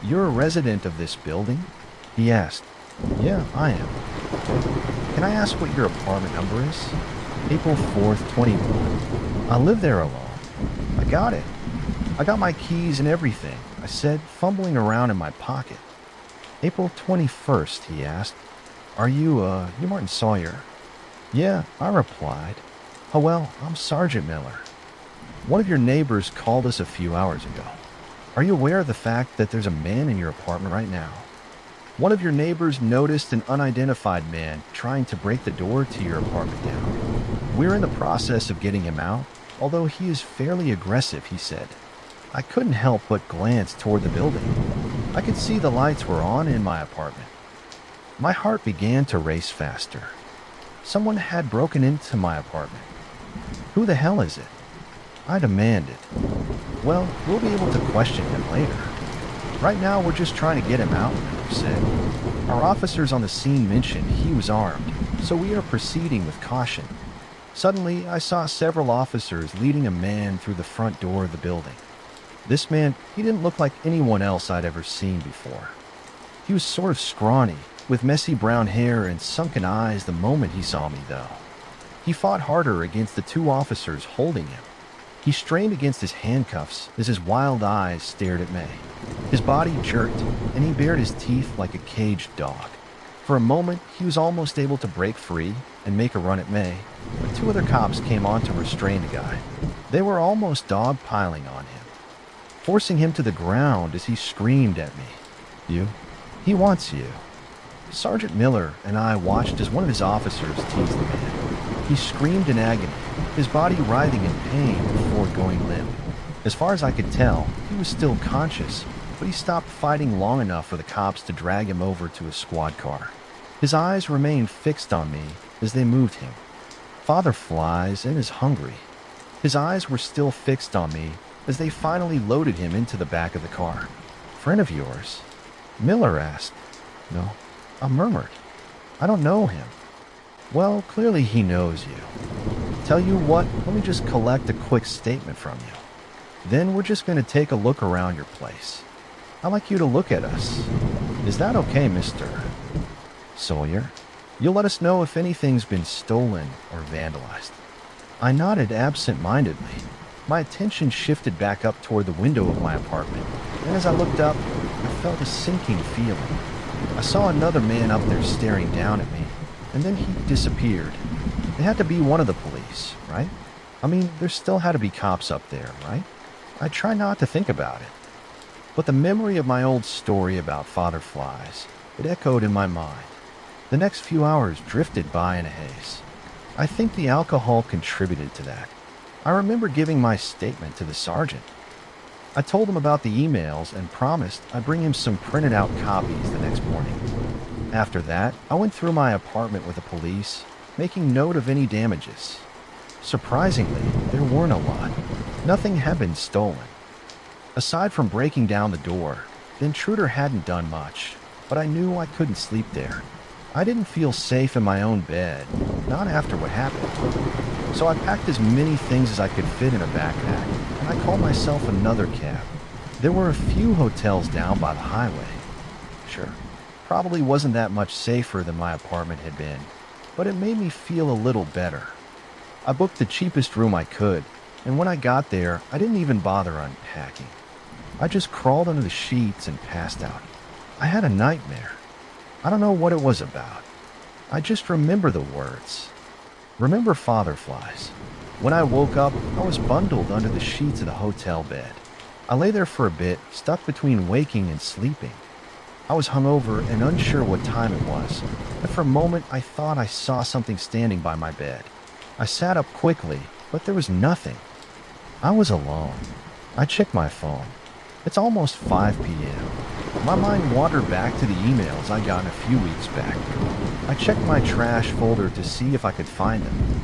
S1: "You're a resident of this building?" he asked. "Yeah, I am." "Can I ask what your apartment number is?" "April 4th, 21. I live there alone." "I got it. I got my keys and everything," I said, fumbling around in my pocket. "April 21st, he asked. "Are you Martin Sawyer?" "Yeah," I replied. "Oh, well, I'm Sergeant Miller. One of your neighbors called us a few hours ago. Are you aware of the fact that there's a man in your apartment right now? One of your neighbors noticed an unidentified man trying to break the door to your apartment down. We're in the process of getting him out, although he is fairly aggressive," he said. I couldn't help but glance toward the building. I could see the lights were on in my apartment. My heart began to race faster. Someone had broken into my apartment. Who the hell is it? I demanded. "Well, we'll be able to question him later. Right now, we're just trying to get him out," Miller said. "Our officers on the scene mentioned he was armed, so we are proceeding with caution." Suddenly, I saw several officers leading a man through the front door of the building. This man, he didn't look like anyone else I'd ever seen before. He was sort of scrawny, with messy brown hair and sunken eyes the moment he saw me, though. He fought harder against the two officers holding him. He strained against his handcuffs as his wild eyes stared at me. His body jerked, and he bared his teeth like a caged dog. For a moment, he was almost able to break free and make a run at me, but two other cops came on to restrain the guy. They were almost dogpiling on him, forcing him to the ground as he screamed at me. "You? He wants you." Sergeant Miller and I watched as one of his officers teased the man. He screamed in agony, his body writhing in pain before going limp. As far as I could tell, he was still conscious, but he stopped fighting long enough for the cops to drag him over to a squad car. His eyes remained fixed on me as they moved him. Father Flies and is hungry. His eyes were still fixed on me as they finally loaded him into the back of the car. "Friend of yours?" Miller asked. "No," I murmured. "I don't know him." "Well, clearly he knows you. Tell you what, let me just collect a quick statement from you. Then we're just going to take a look around your place. I'd like you to look at us. Is that okay, Mr. Sawyer?" You'll let us know if anything's been stolen or vandalized." I nodded absent-mindedly. My attention shifted back up toward the window of my apartment, and as I looked up, I felt a sinking feeling. I saw another man up there staring down at me, and then he disappeared. It had to be one of the police, right? I mean, there still had to be cops up there, right? I try not to think about it. But the memory of my old story about Father Flies, it echoed in my mind. The next few hours drifted by in a haze. I think the alcohol contributed to that. I remember giving my statement to the sergeant. I told him about the emails and promised I'd bring him some printed out copies the next morning. After that, I went through my apartment with the police, making note of any damages. Surprisingly, there weren't a lot. Nothing had been stolen. Aside from breaking down the door, the intruder hadn't done much, but I knew I couldn't sleep there. I didn't feel safe in my own bed, not after what happened. So I packed as many things as I could fit in a backpack, and I called myself another cab. There were a few hotels down by the highway. Sure, probably wasn't that much safer than my apartment had been, but it made me feel a little better. I booked the cheapest room I could, and when I got there, I didn't even bother unpacking. I just crawled under the sheets and passed out. I had a nightmare. I don't know what it was about. I just remember the words. Remember Father Flies. When I woke up, I was bundled under the sheets of the hotel bed. I lay there for a bit, stuck between waking and sleeping. I was hungover and unsure what time it was, and for a moment I thought I saw something standing by my bed. I sat up quickly, but there was nothing. I was alone. I checked my phone. It's almost 5 p.m. My mind wandered back to the emails I got a few weeks back. I checked my trash folder to see if I could find them.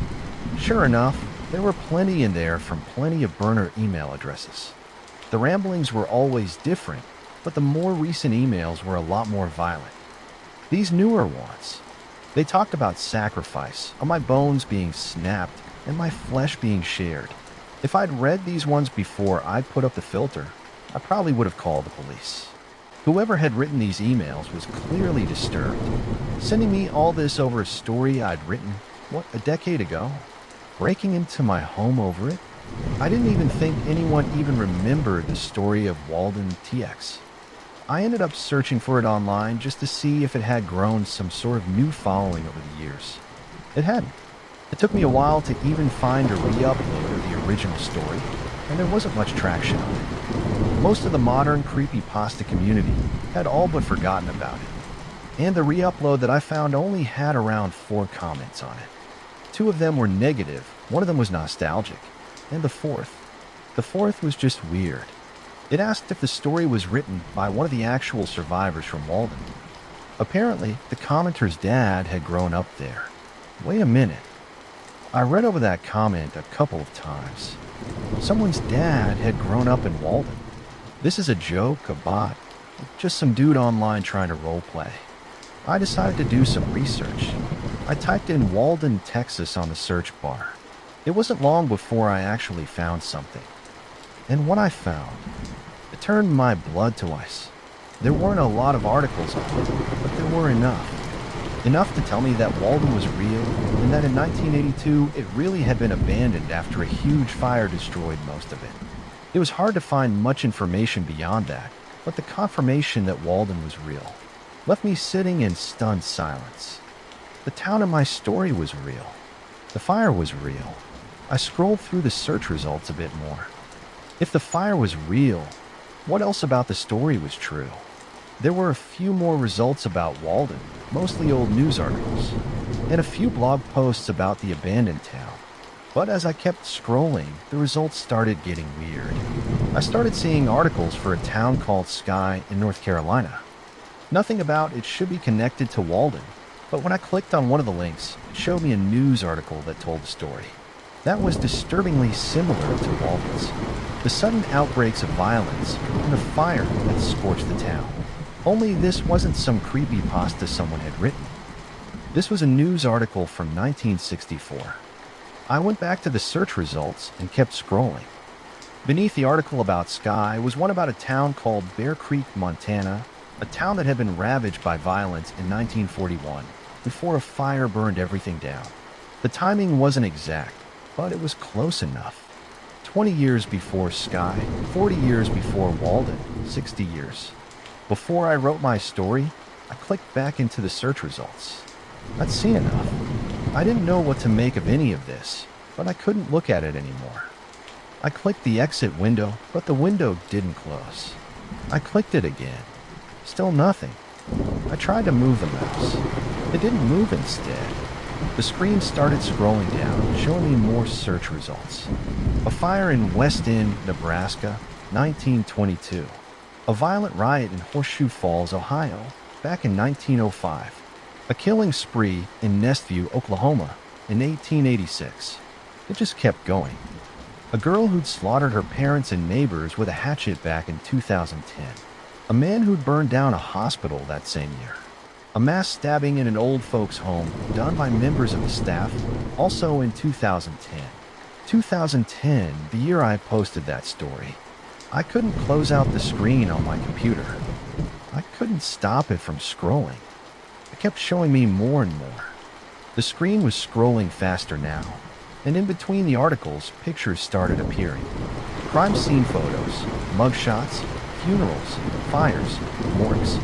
S1: Sure enough, there were plenty in there from plenty of burner email addresses. The ramblings were always different, but the more recent emails were a lot more violent. These newer ones, they talked about sacrifice, of my bones being snapped and my flesh being shared. If I'd read these ones before I'd put up the filter, I probably would have called the police. Whoever had written these emails was clearly disturbed, sending me all this over a story I'd written, a decade ago? Breaking into my home over it? I didn't even think anyone even remembered the story of Walden TX. I ended up searching for it online just to see if it had grown some sort of new following over the years. It hadn't. It took me a while to even find a re-upload of the original story, and there wasn't much traction on it. Most of the modern creepypasta community had all but forgotten about it, and the re-upload that I found only had around 4 comments on it. 2 of them were negative, one of them was nostalgic, and the fourth was just weird. It asked if the story was written by one of the actual survivors from Walden. Apparently, the commenter's dad had grown up there. Wait a minute. I read over that comment a couple of times. Someone's dad had grown up in Walden. This is a joke, a bot, just some dude online trying to roleplay. I decided to do some research. I typed in Walden, Texas on the search bar. It wasn't long before I actually found something. And what I found, it turned my blood to ice. There weren't a lot of articles on it, but there were enough. Enough to tell me that Walden was real, and that in 1982 it really had been abandoned after a huge fire destroyed most of it. It was hard to find much information beyond that, but the confirmation that Walden was real left me sitting in stunned silence. The town in my story was real. The fire was real. I scrolled through the search results a bit more. If the fire was real, what else about the story was true? There were a few more results about Walden, mostly old news articles, and a few blog posts about the abandoned town. But as I kept scrolling, the results started getting weird. I started seeing articles for a town called Sky in North Carolina. Nothing about it should be connected to Walden, but when I clicked on one of the links, it showed me a news article that told the story. That was disturbingly similar to Walden's. The sudden outbreaks of violence and the fire that scorched the town. Only this wasn't some creepypasta someone had written. This was a news article from 1964. I went back to the search results and kept scrolling. Beneath the article about Sky was one about a town called Bear Creek, Montana, a town that had been ravaged by violence in 1941. before a fire burned everything down. The timing wasn't exact, but it was close enough. 20 years before Sky, 40 years before Walden, 60 years. Before I wrote my story, I clicked back into the search results. I'd seen enough. I didn't know what to make of any of this, but I couldn't look at it anymore. I clicked the exit window, but the window didn't close. I clicked it again. Still nothing. I tried to move the mouse. It didn't move instead. The screen started scrolling down, showing me more search results. A fire in West End, Nebraska, 1922. A violent riot in Horseshoe Falls, Ohio, back in 1905. A killing spree in Nestview, Oklahoma, in 1886. It just kept going. A girl who'd slaughtered her parents and neighbors with a hatchet back in 2010. A man who'd burned down a hospital that same year. A mass stabbing in an old folks' home done by members of the staff, also in 2010. 2010, the year I posted that story. I couldn't close out the screen on my computer. I couldn't stop it from scrolling. It kept showing me more and more. The screen was scrolling faster now, and in between the articles, pictures started appearing. Crime scene photos, mugshots, funerals, fires, morgues,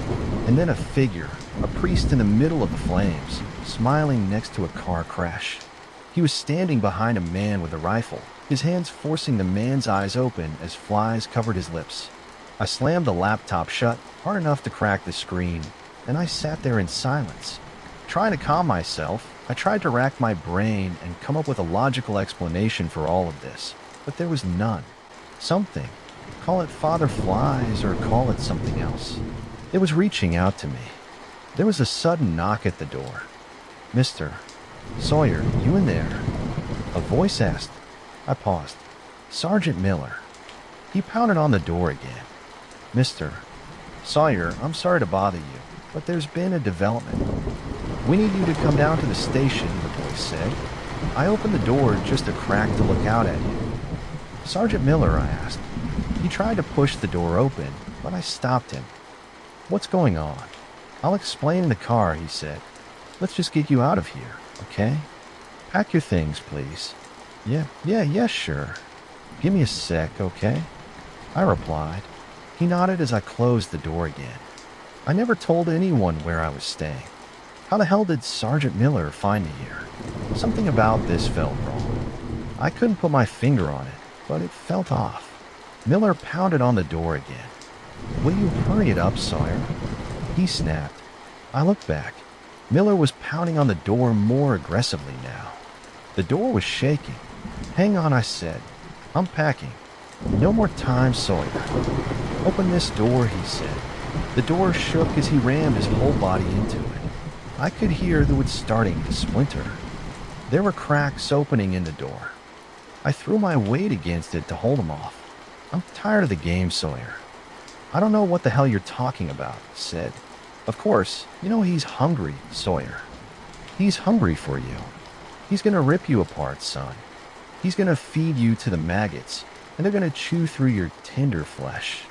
S1: and then a figure, a priest in the middle of the flames, smiling next to a car crash. He was standing behind a man with a rifle, his hands forcing the man's eyes open as flies covered his lips. I slammed the laptop shut hard enough to crack the screen, and I sat there in silence. Trying to calm myself, I tried to rack my brain and come up with a logical explanation for all of this, but there was none. Something. Call it Father Flies or call it something else. It was reaching out to me. There was a sudden knock at the door. "Mr. Sawyer, you in there?" A voice asked. I paused. "Sergeant Miller." He pounded on the door again. "Mr. Sawyer, I'm sorry to bother you, but there's been a development. We need you to come down to the station," the voice said. I opened the door just a crack to look out at you. "Sergeant Miller," I asked. He tried to push the door open, but I stopped him. "What's going on?" "I'll explain in the car," he said. "Let's just get you out of here, okay? Pack your things, please." Yeah, sure. "Give me a sec, okay?" I replied. He nodded as I closed the door again. I never told anyone where I was staying. How the hell did Sergeant Miller find me here? Something about this felt wrong. I couldn't put my finger on it, but it felt off. Miller pounded on the door again. "Will you hurry it up, Sawyer?" He snapped. I looked back. Miller was pounding on the door more aggressively now. The door was shaking. "Hang on," I said. "I'm packing." "No more time, Sawyer." "Open this door," he said. The door shook as he rammed his whole body into it. I could hear the wood starting to splinter. There were cracks opening in the door. I threw my weight against it to hold him off. "I'm tired of the game, Sawyer." "I don't know what the hell you're talking about," he said. "Of course, you know he's hungry, Sawyer. He's hungry for you. He's gonna rip you apart, son. He's gonna feed you to the maggots, and they're gonna chew through your tender flesh.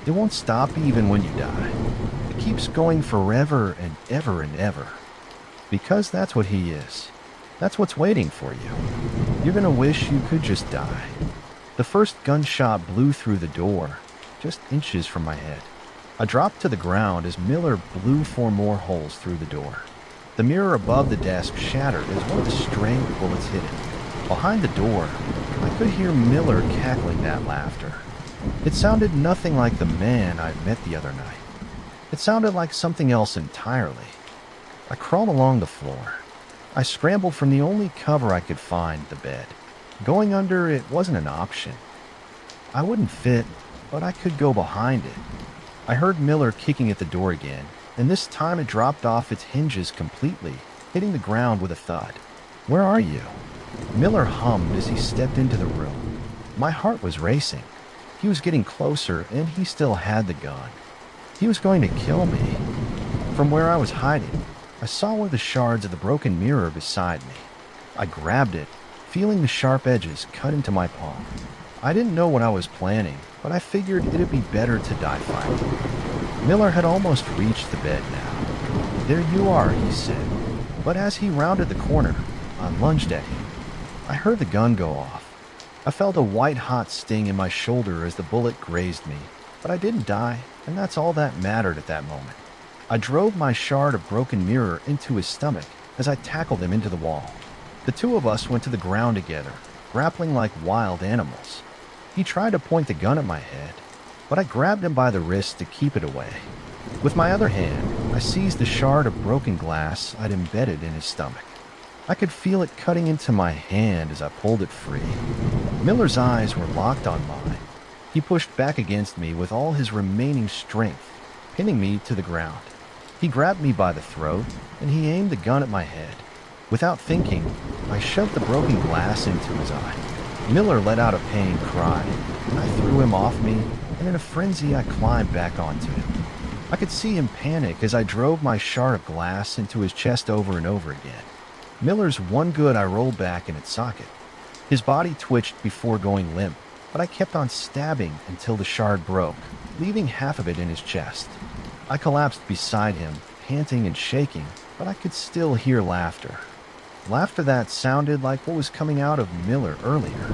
S1: It won't stop even when you die. It keeps going forever and ever and ever. Because that's what he is. That's what's waiting for you. You're gonna wish you could just die." The first gunshot blew through the door, just inches from my head. I dropped to the ground as Miller blew 4 more holes through the door. The mirror above the desk shattered as one of the stray bullets hit it. Behind the door, I could hear Miller cackling that laughter. It sounded nothing like the man I'd met the other night. It sounded like something else entirely. I crawled along the floor. I scrambled from the only cover I could find, the bed. Going under it wasn't an option. I wouldn't fit, but I could go behind it. I heard Miller kicking at the door again, and this time it dropped off its hinges completely, hitting the ground with a thud. "Where are you?" Miller hummed as he stepped into the room. My heart was racing. He was getting closer, and he still had the gun. He was going to kill me. From where I was hiding, I saw one of the shards of the broken mirror beside me. I grabbed it, feeling the sharp edges cut into my palm. I didn't know what I was planning, but I figured it'd be better to die fighting. Miller had almost reached the bed now. "There you are," he said. But as he rounded the corner, I lunged at him. I heard the gun go off. I felt a white-hot sting in my shoulder as the bullet grazed me, but I didn't die, and that's all that mattered at that moment. I drove my shard of broken mirror into his stomach as I tackled him into the wall. The two of us went to the ground together, grappling like wild animals. He tried to point the gun at my head, but I grabbed him by the wrist to keep it away. With my other hand, I seized the shard of broken glass I'd embedded in his stomach. I could feel it cutting into my hand as I pulled it free. Miller's eyes were locked on mine. He pushed back against me with all his remaining strength, pinning me to the ground. He grabbed me by the throat, and he aimed the gun at my head. Without thinking, I shoved the broken glass into his eye. Miller let out a pained cry, and I threw him off me, and in a frenzy I climbed back onto him. I could see him panic as I drove my shard of glass into his chest over and over again. Miller's one good I rolled back in its socket. His body twitched before going limp, but I kept on stabbing until the shard broke, leaving half of it in his chest. I collapsed beside him, panting and shaking, but I could still hear laughter. Laughter that sounded like what was coming out of Miller earlier.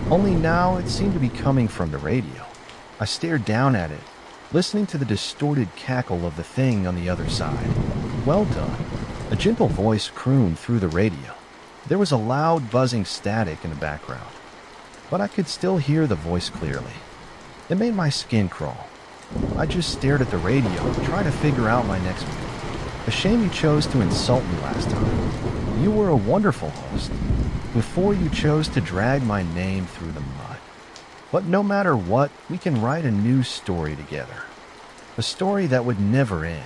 S1: Only now it seemed to be coming from the radio. I stared down at it, listening to the distorted cackle of the thing on the other side. "Well done." A gentle voice crooned through the radio. There was a loud buzzing static in the background, but I could still hear the voice clearly. It made my skin crawl. I just stared at the radio, trying to figure out my next move. A shame you chose to insult me last time. You were a wonderful host, before you chose to drag my name through the mud. But no matter what, we can write a new story together. A story that would never end.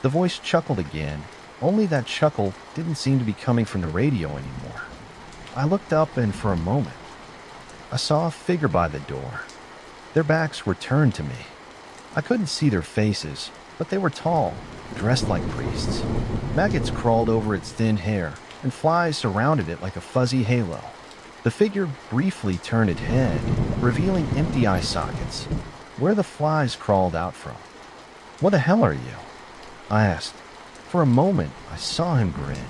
S1: The voice chuckled again, only that chuckle didn't seem to be coming from the radio anymore. I looked up and for a moment, I saw a figure by the door. Their backs were turned to me. I couldn't see their faces, but they were tall, dressed like priests. Maggots crawled over its thin hair, and flies surrounded it like a fuzzy halo. The figure briefly turned its head, revealing empty eye sockets, where the flies crawled out from. "What the hell are you?" I asked. For a moment, I saw him grin.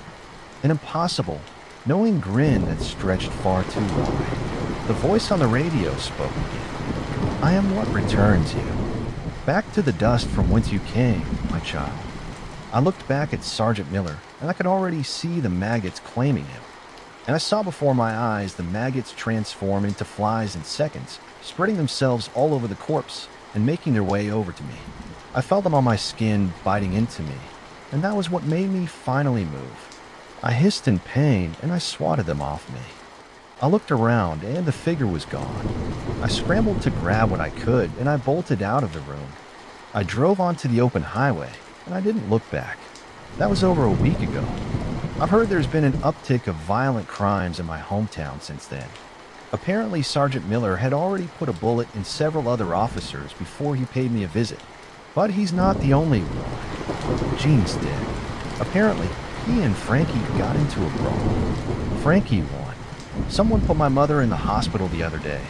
S1: An impossible, knowing grin that stretched far too wide. The voice on the radio spoke again. "I am what returns you. Back to the dust from whence you came, my child." I looked back at Sergeant Miller, and I could already see the maggots claiming him. And I saw before my eyes the maggots transform into flies in seconds, spreading themselves all over the corpse and making their way over to me. I felt them on my skin biting into me, and that was what made me finally move. I hissed in pain, and I swatted them off me. I looked around, and the figure was gone. I scrambled to grab what I could, and I bolted out of the room. I drove onto the open highway, and I didn't look back. That was over a week ago. I've heard there's been an uptick of violent crimes in my hometown since then. Apparently, Sergeant Miller had already put a bullet in several other officers before he paid me a visit. But he's not the only one. Gene's dead. Apparently, he and Frankie got into a brawl. Frankie won. Someone put my mother in the hospital the other day,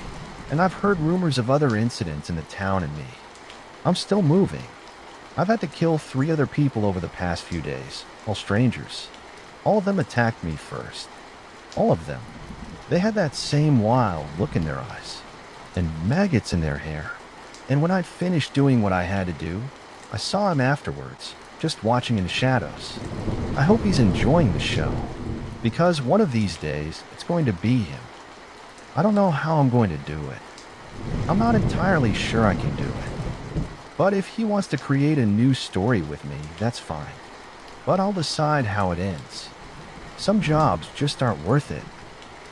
S1: and I've heard rumors of other incidents in the town and me. I'm still moving. I've had to kill 3 other people over the past few days, all strangers. All of them attacked me first. All of them. They had that same wild look in their eyes, and maggots in their hair. And when I'd finished doing what I had to do, I saw him afterwards, just watching in the shadows. I hope he's enjoying the show, because one of these days, it's going to be him. I don't know how I'm going to do it. I'm not entirely sure I can do it. But if he wants to create a new story with me, that's fine. But I'll decide how it ends. Some jobs just aren't worth it.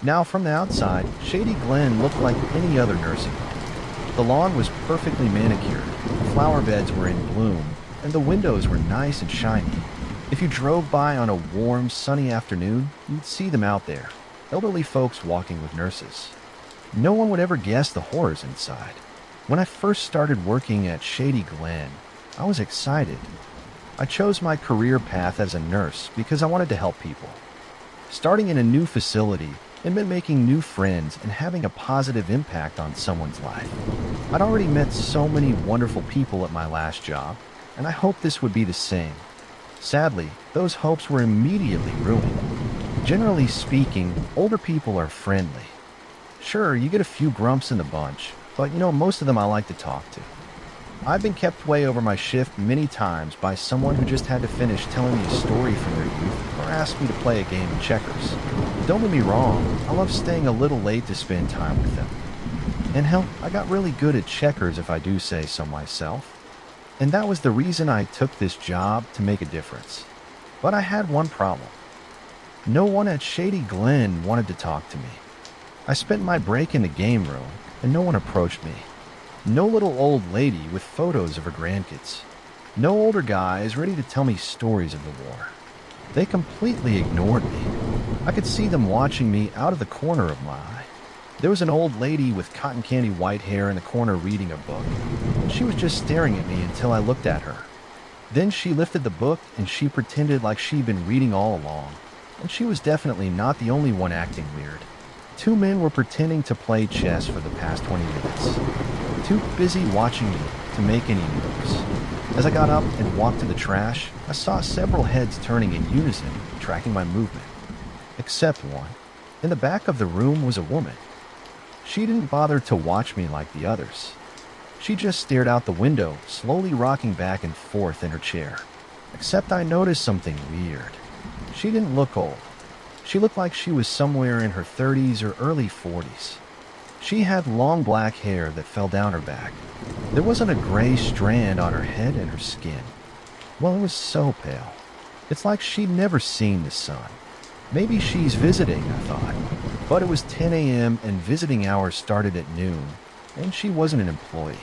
S1: Now, from the outside, Shady Glen looked like any other nursing home. The lawn was perfectly manicured, the flower beds were in bloom, and the windows were nice and shiny. If you drove by on a warm, sunny afternoon, you'd see them out there, elderly folks walking with nurses. No one would ever guess the horrors inside. When I first started working at Shady Glen, I was excited. I chose my career path as a nurse because I wanted to help people. Starting in a new facility, it meant making new friends and having a positive impact on someone's life. I'd already met so many wonderful people at my last job, and I hoped this would be the same. Sadly, those hopes were immediately ruined. Generally speaking, older people are friendly. Sure, you get a few grumps in the bunch, but most of them I like to talk to. I've been kept way over my shift many times by someone who just had to finish telling me a story from their youth or asked me to play a game of checkers. Don't get me wrong, I love staying a little late to spend time with them. And hell, I got really good at checkers if I do say so myself. And that was the reason I took this job, to make a difference. But I had one problem. No one at Shady Glen wanted to talk to me. I spent my break in the game room, and no one approached me. No little old lady with photos of her grandkids. No older guys ready to tell me stories of the war. They completely ignored me. I could see them watching me out of the corner of my eye. There was an old lady with cotton candy white hair in the corner reading a book. She was just staring at me until I looked at her. Then she lifted the book and she pretended like she'd been reading all along. And she was definitely not the only one acting weird. Two men were pretending to play chess for the past 20 minutes. Too busy watching me to make any moves. As I got up and walked to the trash, I saw several heads turning in unison, tracking my movement. Except one. In the back of the room was a woman. She didn't bother to watch me like the others. She just stared out the window, slowly rocking back and forth in her chair. Except I noticed something weird. She didn't look old. She looked like she was somewhere in her 30s or early 40s. She had long black hair that fell down her back. There wasn't a gray strand on her head and her skin. Well, it was so pale. It's like she'd never seen the sun. Maybe she's visiting, I thought. But it was 10 a.m. and visiting hours started at noon, and she wasn't an employee.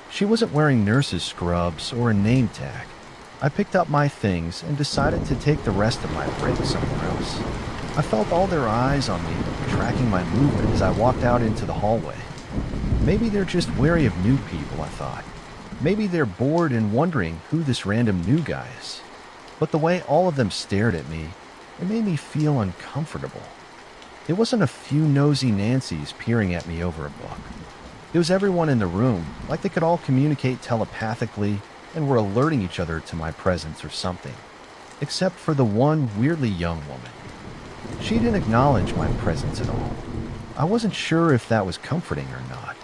S1: She wasn't wearing nurse's scrubs or a name tag. I picked up my things and decided to take the rest of my break somewhere else. I felt all their eyes on me, tracking my movement as I walked out into the hallway. Maybe they're just wary of new people, I thought. Maybe they're bored and wondering who this random new guy is. But the way all of them stared at me, it made me feel uncomfortable. It wasn't a few nosy Nancys peering at me over a book. It was everyone in the room, like they could all communicate telepathically and were alerting each other to my presence or something. Except for the one weirdly young woman. She didn't acknowledge my presence at all. I wasn't sure if that was comforting or not.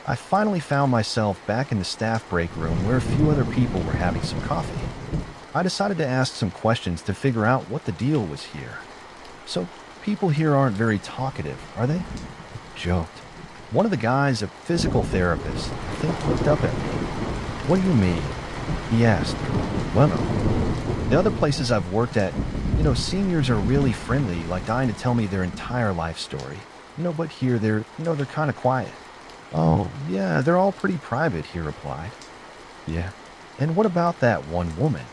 S1: I finally found myself back in the staff break room where a few other people were having some coffee. I decided to ask some questions to figure out what the deal was here. So, people here aren't very talkative, are they? Joked. One of the guys, a physical therapist, I think looked up at me. What do you mean? He asked. Well, no. The other places I've worked at, seniors are really friendly, like dying to tell me their entire life story. But here they're kind of quiet. Oh, yeah, they're all pretty private, he replied. Yeah. And what about that one woman?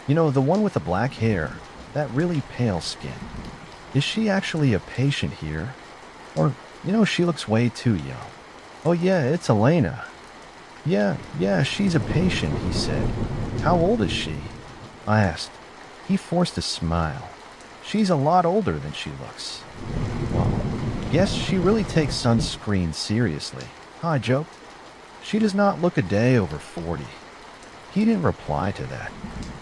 S1: The one with the black hair, that really pale skin. Is she actually a patient here? Or, she looks way too young. Oh yeah, it's Elena. Yeah, she's a patient, he said. How old is she? I asked. He forced a smile. She's a lot older than she looks. Well, guess she really takes sunscreen seriously. I joked. She does not look a day over 40. He didn't reply to that.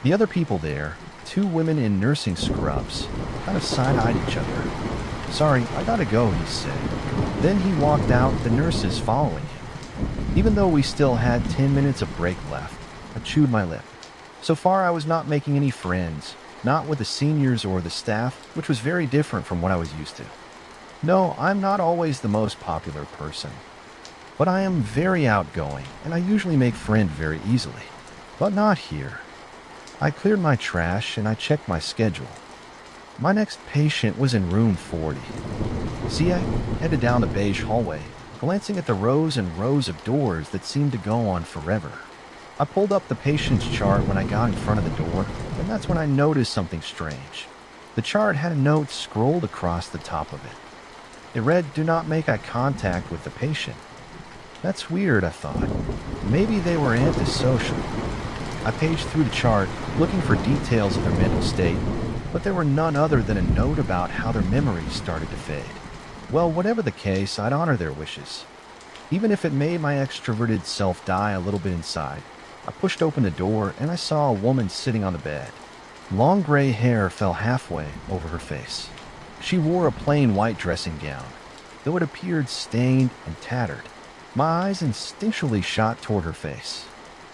S1: The other people there, two women in nursing scrubs, kind of side-eyed each other. Sorry, I gotta go, he said. Then he walked out, the nurses following him. Even though we still had 10 minutes of break left, I chewed my lip. So far, I was not making any friends, not with the seniors or the staff, which was very different from what I was used to. No, I'm not always the most popular person. But I am very outgoing, and I usually make friends very easily. But not here. I cleared my trash and I checked my schedule. My next patient was in room 40. See, I headed down the beige hallway, glancing at the rows and rows of doors that seemed to go on forever. I pulled up the patient's chart when I got in front of the door, and that's when I noticed something strange. The chart had a note scrolled across the top of it. It read, "Do not make eye contact with the patient." That's weird, I thought. Maybe they were antisocial. I paged through the chart, looking for details of their mental state, but there were none other than a note about how their memories started to fade. Well, whatever the case, I'd honor their wishes. Even if it made my extroverted self die a little bit inside. I pushed open the door and I saw a woman sitting on the bed. Long gray hair fell halfway over her face. She wore a plain white dressing gown, though it appeared stained and tattered. My eyes instinctually shot toward her face.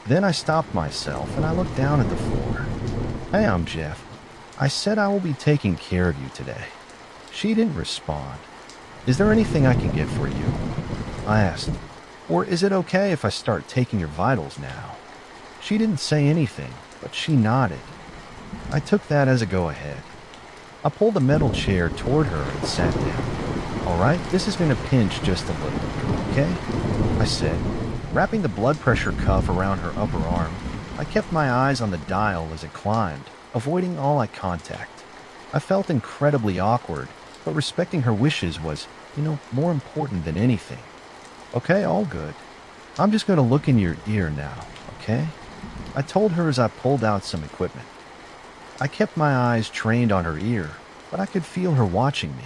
S1: Then I stopped myself and I looked down at the floor. "Hey, I'm Jeff. I said I will be taking care of you today." She didn't respond. "Is there anything I can get for you?" I asked. "Or is it okay if I start taking your vitals now?" She didn't say anything, but she nodded. I took that as a go-ahead. I pulled a metal chair toward her and sat down. "All right, this is going to pinch just a little, okay?" I said, wrapping the blood pressure cuff around her upper arm. I kept my eyes on the dial as it climbed, avoiding all eye contact. I felt incredibly awkward, but respecting her wishes was, more important than anything. "Okay, all good. I'm just going to look in your ear now, okay?" I told her as I pulled out some equipment. I kept my eyes trained on her ear, but I could feel her watching me.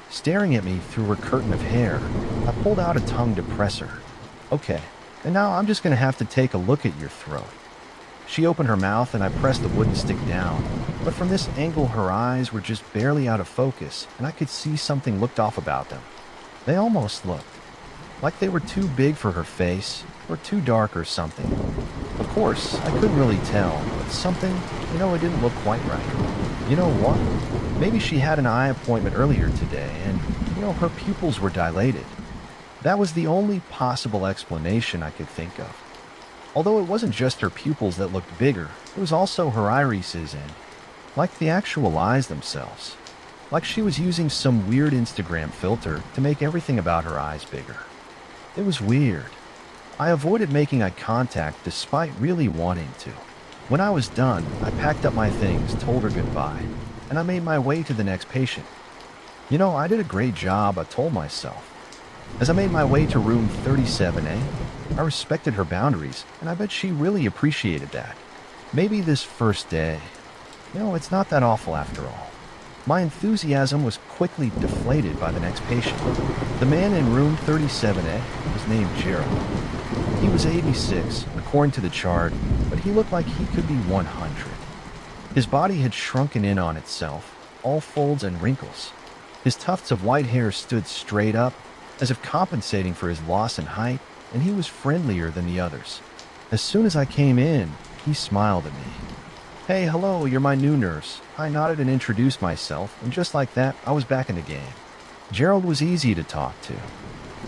S1: Staring at me through her curtain of hair, I pulled out a tongue depressor. "Okay, and now I'm just going to have to take a look at your throat." She opened her mouth and I pressed the wooden stick down, but from this angle her eyes were just barely out of focus and I could see something looked off about them. They almost looked like they were too big for her face or too dark or something. Of course, I couldn't really tell, but something, it didn't look quite right. You know what? Maybe she had an eye appointment earlier today and, her pupils were dilated. That was the only possible explanation I could think of. Although it wasn't just her pupils that looked bigger, it was also her irises and, like the actual eyes themselves. Like she was using some weird Instagram filter to make everything about her eyes bigger. It was weird. I avoided making eye contact despite really wanting to. When I was done, I packed up my things, told her goodbye, and I made my way to the next patient. I did a great job, I told myself. As I made my way to room 37A, I respected her boundaries, and I bet she really appreciated that. Maybe this first day. It's not that awful after all. My enthusiasm was quickly deflated by the next patient. The man in room 37A was named Gerald. He was 86, according to the chart, but he looked like he could be 100. His body had shrunken in on itself, all folds and wrinkles. His tufts of white hair stood straight up, as if compensating for his loss in height, and he was friendlier than the others. As soon as I came in, he smiled at me. "Hey, hello, you're my new nurse." I nodded and introduced myself, and just like that, I was back in the game. Gerald was easy to talk to.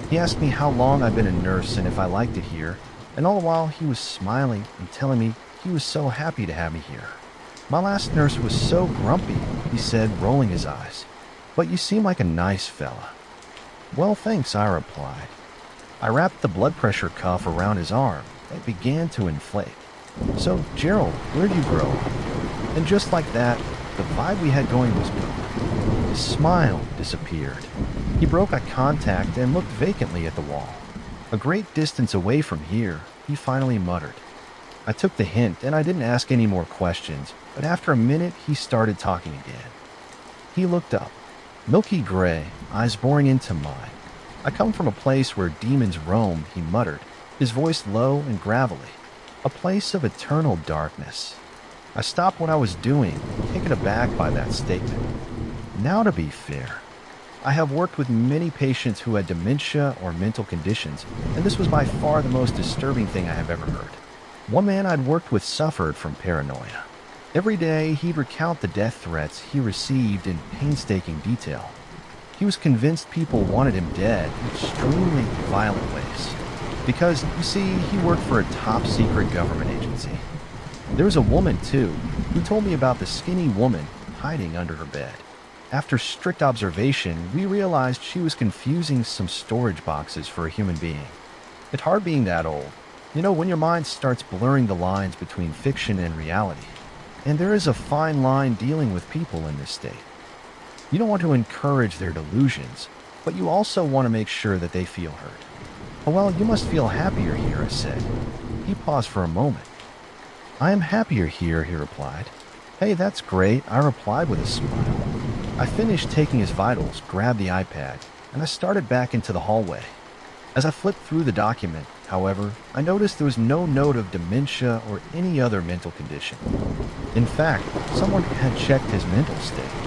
S1: He asked me how long I'd been a nurse and if I liked it here, and all the while he was smiling and telling me he was so happy to have me here. "My last nurse was so grumpy," he said, rolling his eyes. "But you seem like a nice fella." "Well, thanks," I replied. I wrapped the blood pressure cuff around his arm. It began to inflate. "So, Gerald, where'd you grow up?" And just like that, the vibe we had going was gone. His smile disappeared. He broke eye contact and looked vacantly at the wall. A great distance away from here, he finally muttered. I took the hint and I didn't ask any more questions, but after a minute he started talking again. He looked up. Milky gray, eyes boring into mine. "I come from a place where demons roam," he muttered, his voice low and gravelly. "A place of eternal darkness." I stopped what I was doing, taken aback by that statement. Now, to be fair, I have worked with many patients who had dementia or mental conditions, and this was by far the most disturbing thing I have ever heard. One man I'd worked with suffered from paranoia. Every day, he'd recount the death threats he received in painstaking detail. He was convinced people wanted him dead in extremely violent ways. Because, you see, he worked for a top-secret government agency. There was a woman, too, who told me about the skinny woman hiding under her bed. After strict observation, we realized she was confusing some storage boxes for a human being. It's hard being that old. When your mind starts blurring the lines between fiction and reality. And there is a fine line dealing with people in this state. You don't want to encourage their delusions, but you also want to make sure that they feel heard. "Oh, well, you must feel happier here," I said. He paused for a moment. "I am happier here," he replied. "Hey, that's great," I replied with a smile. I finished taking his vitals, grabbed the iPad, and I started back into the hallway. As I flipped through the document, however, I noticed there was no note of dementia or any other mental condition. In fact, someone had checked his mental state.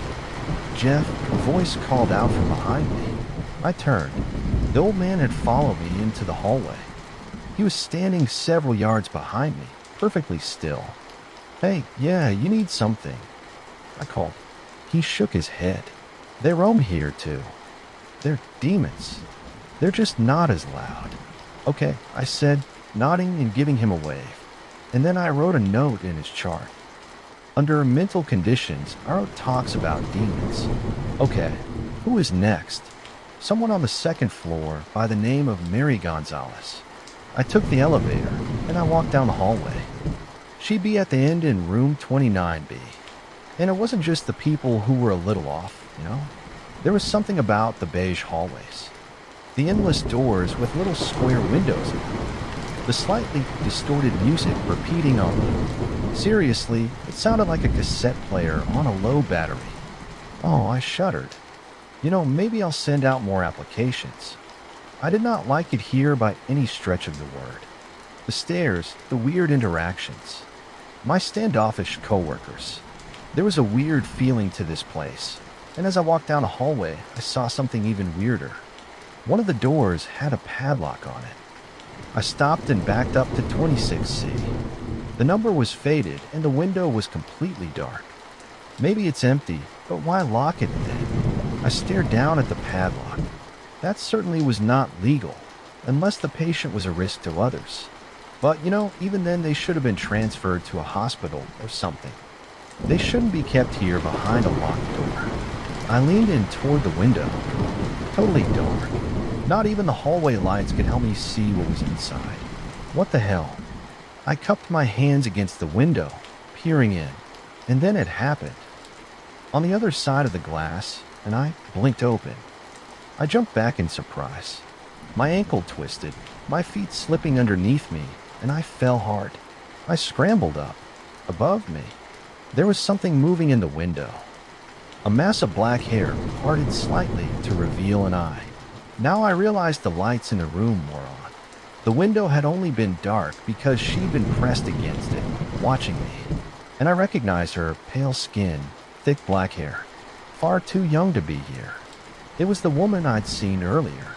S1: "Jeff," a voice called out from behind me. I turned. The old man had followed me into the hallway. He was standing several yards behind me, perfectly still. "Hey, yeah, you need something," I called. He shook his head. "They roam here, too. They're demons. They're just not as loud." "Okay," I said, nodding and giving him a wave. And then I wrote a note in his chart. Under mental conditions, I wrote talks about demons. Okay, who is next? Someone on the second floor by the name of Mary Gonzalez. I took the elevator, and I walked down the hallway. She'd be at the end in room 29B. And it wasn't just the people who were a little off, you know? There was something about the beige hallways. The endless doors with little square windows in them. The slightly distorted music repeating on loop. Seriously, it sounded like a cassette player on a low battery. Oh, I shuddered. Maybe I'll send out more applications. I did not like it here by any stretch of the word. The stairs, the weird interactions. My standoffish coworkers. There was a weird feeling to this place, and as I walked down the hallway, I saw something even weirder. One of the doors had a padlock on it. I stopped and backed up to 26C. The number was faded, and the window was completely dark. Maybe it's empty, but why lock it then? I stared down at the padlock. That certainly was not legal, unless the patient was a risk to others. But, even then they should have been transferred to a hospital or something. They shouldn't be kept here behind a locked door. I leaned in toward the window. Totally dark. Not even the hallway lights could help me see what was inside. What the hell? I cupped my hands against the window, peering in, and then it happened. On the other side of the glass, and I blinked open. I jumped back in surprise. My ankle twisted, my feet slipping underneath me, and I fell hard. I scrambled up. Above me, there was something moving in the window. A mass of black hair parted slightly to reveal an eye. Now I realized the lights in the room were on. The window had only been dark because she'd been pressed against it, watching me. And I recognized her pale skin, thick black hair. Far too young to be here. It was the woman I'd seen earlier.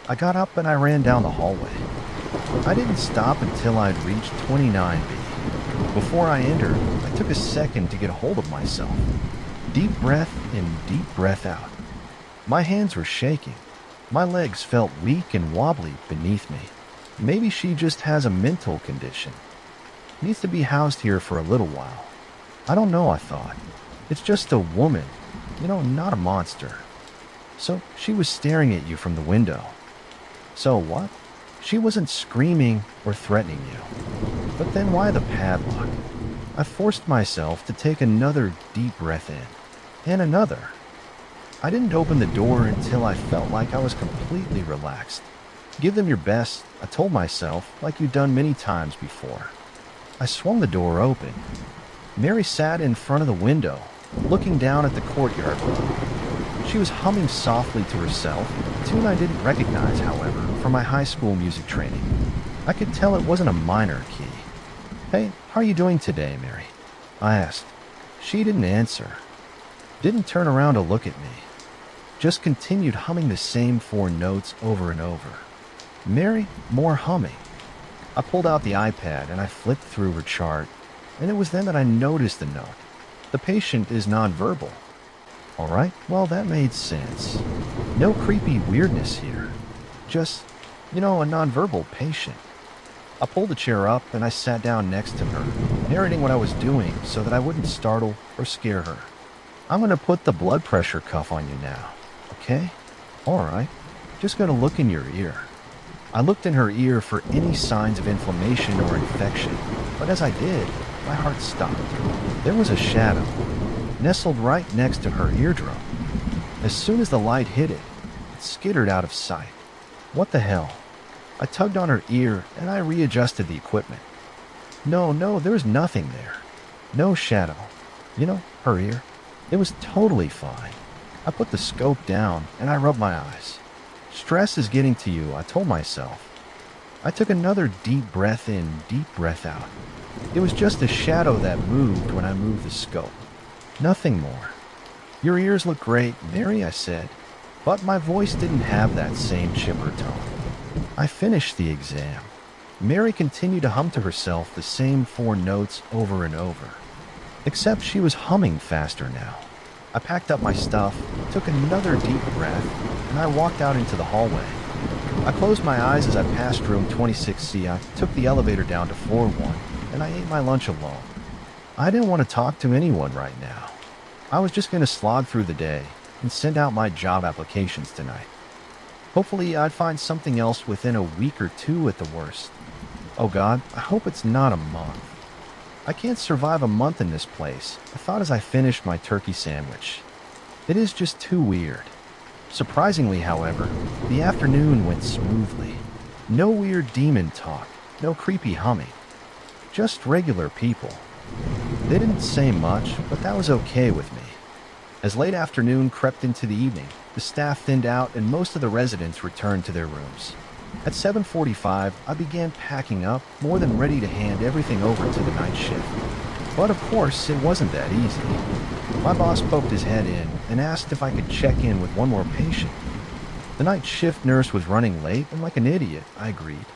S1: I got up and I ran down the hallway. I didn't stop until I'd reached 29B. Before I entered, I took a second to get a hold of myself. Deep breath in, deep breath out. My hands were shaking. My legs felt weak and wobbly beneath me. Maybe she just has a mental condition. Needs to be housed here for a little while. I don't know, I thought. It's just a woman, not a monster. So she was staring at you from the window. So what? She wasn't screaming or threatening you. But then why the padlock? I forced myself to take another deep breath in, and another. I didn't open the door until I felt like I was completely relaxed. Give them your best, I told myself, like you'd done many times before. I swung the door open. Mary sat in front of the window, looking down at the courtyard below. She was humming softly to herself, a tune I didn't recognize, however, from my high school music training. I could tell it wasn't a minor key. "Hey, how are you doing today, Mary?" I asked. She didn't answer. Didn't turn around to look at me. Just continued humming the same 4 notes over and over. Mary, more humming. I pulled out the iPad and I flipped through her chart, and it was then that I noticed the note. The patient is nonverbal. All right, well, that made sense. No creepy weirdness here. Just, a nonverbal patient. I pulled the chair up and I sat down next to her, narrating what I was doing so that I wouldn't startle or scare her. "I'm going to put the blood pressure cuff on you now, okay? All right, just going to look in your ear." I looked in her ear for any signs of inflammation or infection, but as I did, my heart stopped. There was a shadow, nestled right next to her eardrum. As soon as the light hit it, it skittered out of sight. What the hell? I tugged on her ear and I readjusted the equipment. No, there was nothing there. No shadow. Her ear. It was totally fine. I put the scope down and I rubbed my eyes. Stress is getting to you, I told myself. I took another deep breath in, deep breath out. It was just a shadow that moved when I moved the scope. Nothing more. Your ears look great, Mary, I said, but my voice didn't have that same chipper tone. I finished the exam. Mary continued to hum to herself the same 4 notes over and over, except she was humming faster now. I packed up my stuff, took another deep breath, and I walked out into the hallway. I closed my eyes as I passed room 26C. I took the elevator down to floor 1, and I ate my lunch alone. I didn't want to talk to anyone right now. I was just going to slog through the day and send out my job applications tonight. Hopefully, I'd find something else within a week or 2 at the worst. Oh God, I hope it's not a month. I can't survive a month in this place, I thought as I finished my turkey sandwich. It is just too weird. Surprisingly, however, the afternoon went smoothly. No weird demon talk, no creepy humming. Just regular people. They didn't say much, but that was okay with me. As late afternoon crept into the evening, the staff thinned out and most of the residents returned to their rooms. At 7:45, I began packing up, more than ready to hand everything over to the night shift. But of course, it wasn't that easy. My boss poked his head in and asked if I could check in with one more patient. The night shift nurse was running late, and like an idiot, I agreed.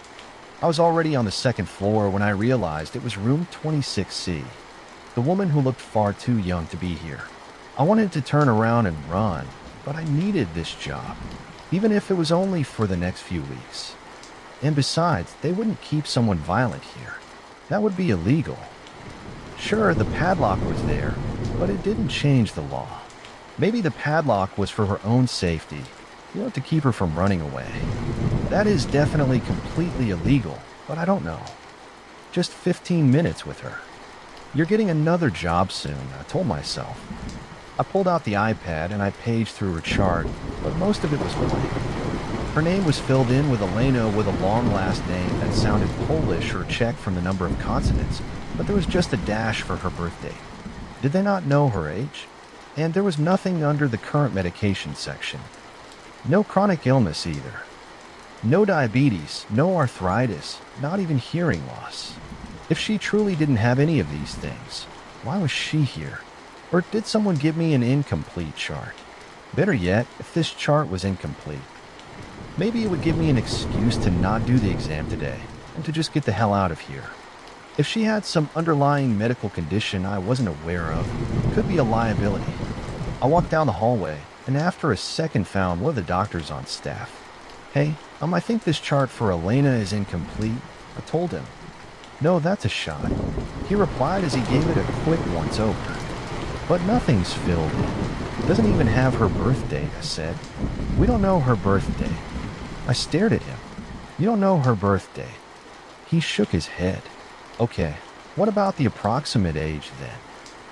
S1: I was already on the 2nd floor when I realized it was room 26C, the woman who looked far too young to be here. I wanted to turn around and run, but I needed this job, even if it was only for the next few weeks. And besides, they wouldn't keep someone violent here. That would be illegal. Sure, the padlock was there, but it didn't change the law. Maybe the padlock was for her own safety, to keep her from running away. That is definitely completely illegal, but I don't know. Just 15 minutes with her. You're getting another job soon, I told myself. I pulled out the iPad and I paged through her chart, but most of it was blank. Her name was filled in with Elena with a long last name that sounded Polish or Czech from the number of consonants, but there was just a dash for her birthday. Did they not know her age? And there was nothing under the current medication section. No chronic illness either. No diabetes, no arthritis, not even hearing loss. If she truly didn't have any of these things, why was she here? Or did someone give me an incomplete chart? Better yet, if this chart was incomplete, maybe it would give me an excuse to not do the exam today and to just get the hell out of here. If she had some underlying medical condition I wasn't aware of, it could be a liability. I walked down the hallway and after a second found one of the doctors on staff. Hey, I think this chart for Elena is incomplete, I told him. No, that's a shot. He replied as he gave it a quick once over. But nothing's filled in. Doesn't even have her birth date, I said. We don't know her birthday. I stared at him. You don't know her birthday. He shook his head. Okay, what about the approximate age then?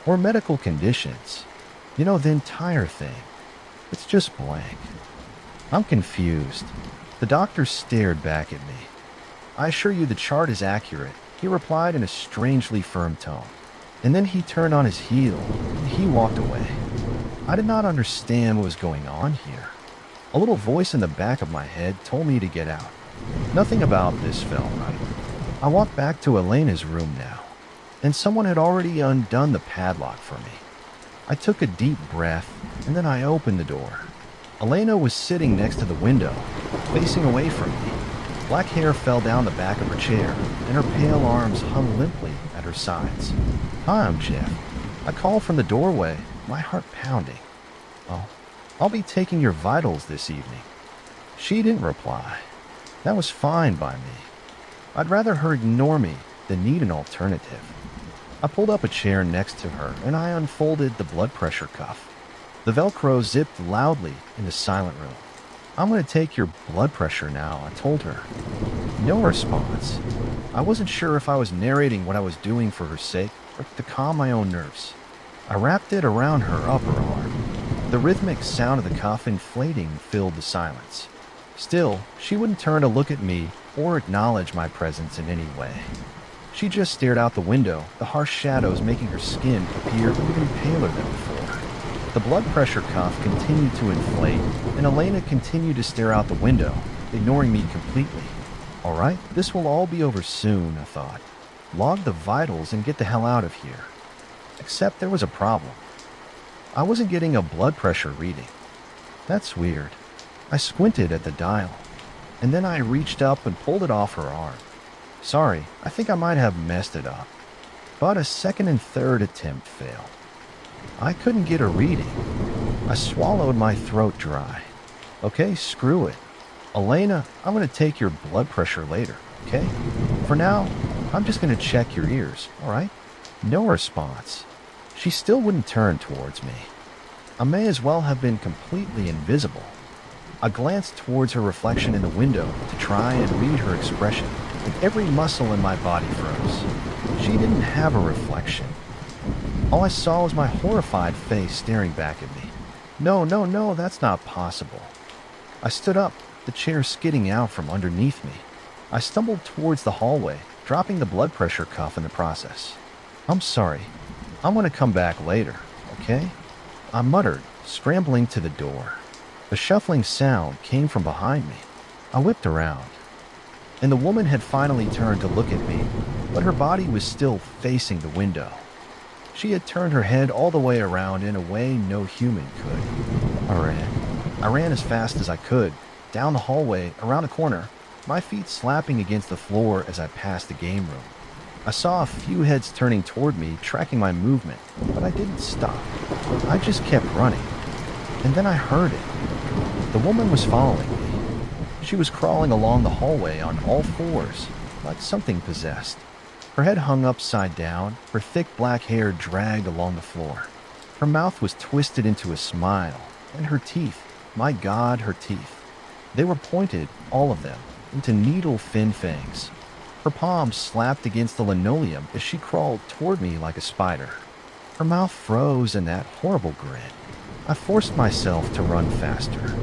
S1: Or medical conditions? The entire thing. It's just blank. I'm confused. The doctor stared back at me. I assure you the chart is accurate, he replied in a strangely firm tone. And then he turned on his heel, and he walked away. I did not understand what was going on here. A little voice in the back of my head told me to get out. Nothing about this felt right. I walked back to Elena's room now, and someone had already undone the padlock for me. I took a deep breath, and then I opened the door. Elena was sitting next to the window, facing away from me. Black hair fell down the back of her chair, and her pale arms hung limply at her sides. Hi, I'm Jeff. I called from the doorway, my heart pounding. Oh, I'll be taking your vitals this evening. She didn't reply. That was fine by me. I'd rather her ignore me than need an alternative. I pulled up a chair next to her, and I unfolded the blood pressure cuff. The Velcro zipped loudly in the silent room. I'm going to take your blood pressure now, I told her. No response. I wasn't sure if I was narrating what I was doing for her sake or to calm my own nerves. I wrapped it around her upper arm. The rhythmic sound of the cuff inflating filled the silence. Still, she wouldn't turn to look at me or acknowledge my presence in any way. She just stared out the window, the harsh shadows making her skin appear even paler than before. The blood pressure cuff continued to inflate, and Elena continued to stare out the window, ignoring me completely. All right, this will all be over soon, I thought. log the vitals, and get the hell out of here. Except there was a problem. I wasn't getting a blood pressure reading. That's weird. I squinted at the dial, and then I reached up and pulled it off her arm. Sorry, I think I might have messed it up. But a second and third attempt failed. I couldn't get a reading. I swallowed my throat dry. Okay, screw it. Elena, I'm going to take your blood pressure later, okay? For now, I'm just going to check your ears, all right? No response. She still wouldn't turn towards me. I may as well have been completely invisible. I glanced towards her reflection in the window to try and read her expression, and every muscle in my body froze. She didn't have a reflection. All I saw was my horrified face staring back at me. No, no, no, that's not possible. I stood up, the chair skidding out from underneath me. I stumbled towards the hallway, dropping the blood pressure cuff in the process. I'm sorry. I'm going to come back later, okay? I muttered, scrambling to the door. A shuffling sound came from behind me. I whipped around, and the woman had finally turned to look at me, but her body was still facing the window. She had turned her head all the way around in a way no human could. I ran as fast as I could, down the hallway, around a corner, my feet slapping against the floor as I passed the game room. I saw a few heads turning toward me, tracking my movement, but I didn't stop. I just kept running. And then I heard it. The woman was following me. She was crawling along the hallway on all fours, like something possessed. Her head hung upside down, her thick black hair dragged along the floor. Her mouth was twisted into a smile, and her teeth, my God, her teeth. They were pointed, all of them, into needle-thin fangs. Her palms slapped against the linoleum as she crawled toward me like a spider. Her mouth froze in that horrible grin. I forced myself to run faster.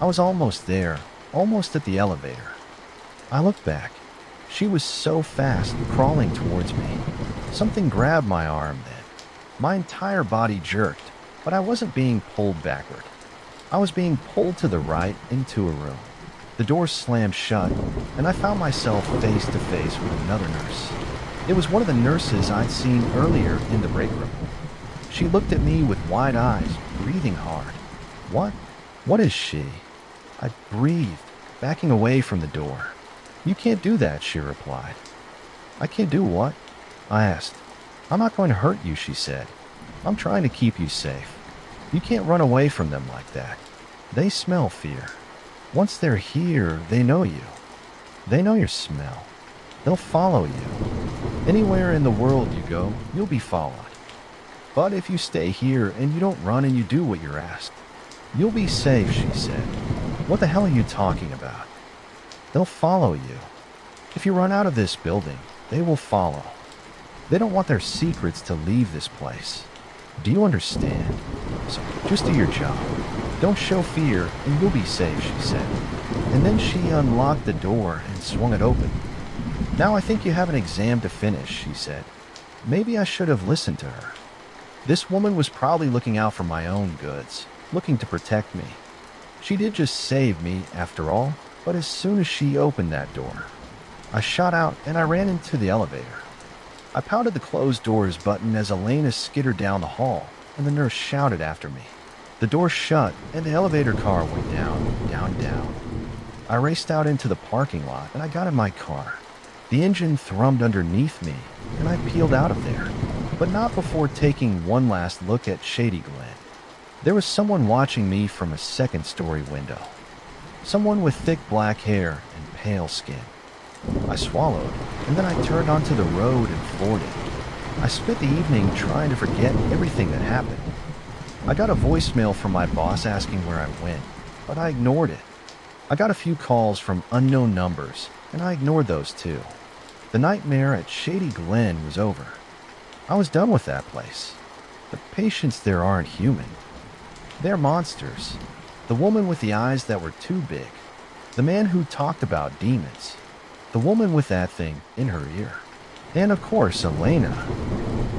S1: I was almost there, almost at the elevator. I looked back. She was so fast, crawling towards me. Something grabbed my arm then. My entire body jerked, but I wasn't being pulled backward. I was being pulled to the right into a room. The door slammed shut, and I found myself face to face with another nurse. It was one of the nurses I'd seen earlier in the break room. She looked at me with wide eyes, breathing hard. What is she? I breathed, backing away from the door. You can't do that, she replied. I can't do what? I asked. I'm not going to hurt you, she said. I'm trying to keep you safe. You can't run away from them like that. They smell fear. Once they're here, they know you. They know your smell. They'll follow you. Anywhere in the world you go, you'll be followed. But if you stay here and you don't run and you do what you're asked, you'll be safe, she said. What the hell are you talking about? They'll follow you. If you run out of this building, they will follow. They don't want their secrets to leave this place. Do you understand? So just do your job. Don't show fear and you'll be safe, she said. And then she unlocked the door and swung it open. Now I think you have an exam to finish, she said. Maybe I should have listened to her. This woman was probably looking out for my own goods, looking to protect me. She did just save me, after all, but as soon as she opened that door, I shot out and I ran into the elevator. I pounded the closed doors button as Elena skittered down the hall, and the nurse shouted after me. The door shut, and the elevator car went down, down, down. I raced out into the parking lot, and I got in my car. The engine thrummed underneath me, and I peeled out of there, but not before taking one last look at Shady Glen. There was someone watching me from a second-story window. Someone with thick black hair and pale skin. I swallowed, and then I turned onto the road and floored it. I spent the evening trying to forget everything that happened. I got a voicemail from my boss asking where I went, but I ignored it. I got a few calls from unknown numbers, and I ignored those too. The nightmare at Shady Glen was over. I was done with that place. The patients there aren't human. They're monsters. The woman with the eyes that were too big. The man who talked about demons. The woman with that thing in her ear. And of course, Elena.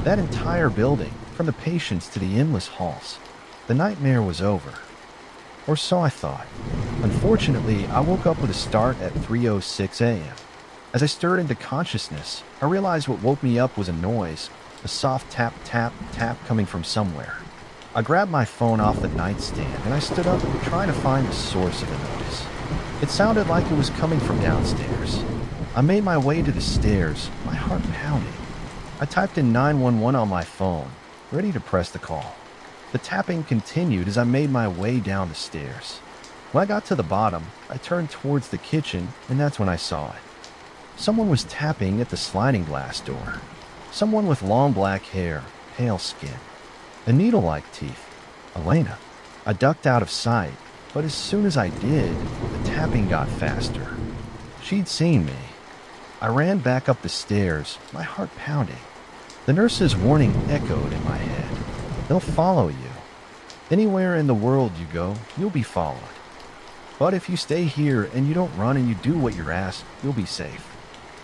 S1: That entire building, from the patients to the endless halls. The nightmare was over. Or so I thought. Unfortunately, I woke up with a start at 3:06 a.m. As I stirred into consciousness, I realized what woke me up was a noise, a soft tap, tap, tap coming from somewhere. I grabbed my phone off the nightstand and I stood up, trying to find the source of the noise. It sounded like it was coming from downstairs. I made my way to the stairs, my heart pounding. I typed in 911 on my phone, ready to press the call. The tapping continued as I made my way down the stairs. When I got to the bottom, I turned towards the kitchen, and that's when I saw it. Someone was tapping at the sliding glass door. Someone with long black hair, pale skin, and needle-like teeth. Elena. I ducked out of sight, but as soon as I did, the tapping got faster. She'd seen me. I ran back up the stairs, my heart pounding. The nurse's warning echoed in my head. They'll follow you. Anywhere in the world you go, you'll be followed. But if you stay here and you don't run and you do what you're asked, you'll be safe.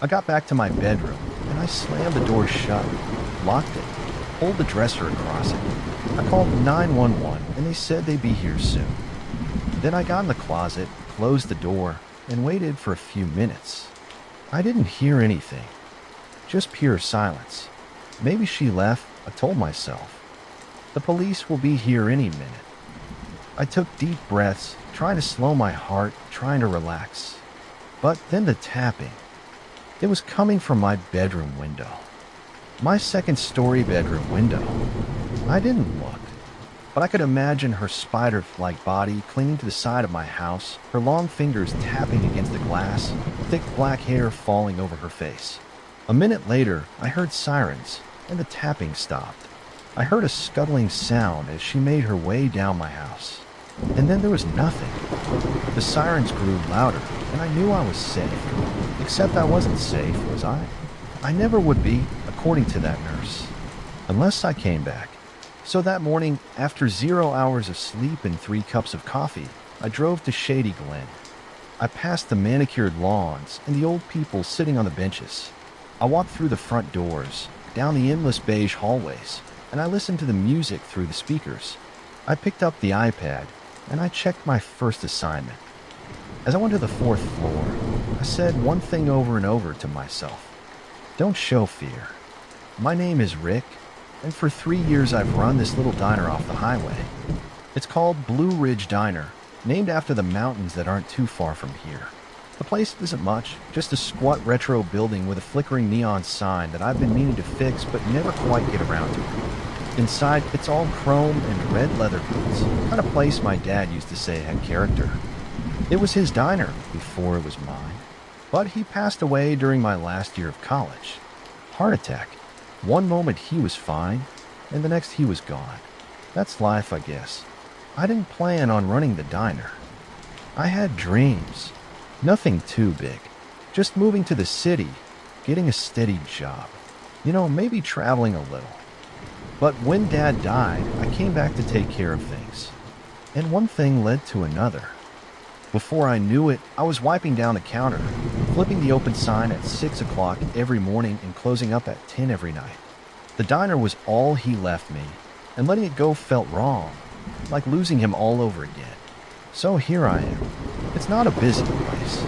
S1: I got back to my bedroom and I slammed the door shut, locked it, pulled the dresser across it. I called 911 and they said they'd be here soon. Then I got in the closet, closed the door, and waited for a few minutes. I didn't hear anything, just pure silence. Maybe she left, I told myself. The police will be here any minute. I took deep breaths, trying to slow my heart, trying to relax. But then the tapping. It was coming from my bedroom window. My second-story bedroom window. I didn't look, but I could imagine her spider-like body clinging to the side of my house, her long fingers tapping against the glass, thick black hair falling over her face. A minute later, I heard sirens, and the tapping stopped. I heard a scuttling sound as she made her way down my house. And then there was nothing. The sirens grew louder, and I knew I was safe. Except I wasn't safe, was I? I never would be, according to that nurse. Unless I came back. So that morning, after 0 hours of sleep and 3 cups of coffee, I drove to Shady Glen. I passed the manicured lawns and the old people sitting on the benches. I walked through the front doors, down the endless beige hallways, and I listened to the music through the speakers. I picked up the iPad, and I checked my first assignment. As I went to the 4th floor, I said one thing over and over to myself. Don't show fear. My name is Rick, and for 3 years I've run this little diner off the highway. It's called Blue Ridge Diner, named after the mountains that aren't too far from here. The place isn't much, just a squat retro building with a flickering neon sign that I've been meaning to fix but never quite get around to it. Inside, it's all chrome and red leather boots, the kind of place my dad used to say had character. It was his diner before it was mine, but he passed away during my last year of college. Heart attack. One moment he was fine, and the next he was gone. That's life, I guess. I didn't plan on running the diner. I had dreams. Nothing too big. Just moving to the city, getting a steady job. Maybe traveling a little. But when Dad died, I came back to take care of things. And one thing led to another. Before I knew it, I was wiping down the counter, flipping the open sign at 6 o'clock every morning and closing up at 10 every night. The diner was all he left me, and letting it go felt wrong, like losing him all over again. So here I am. It's not a busy place.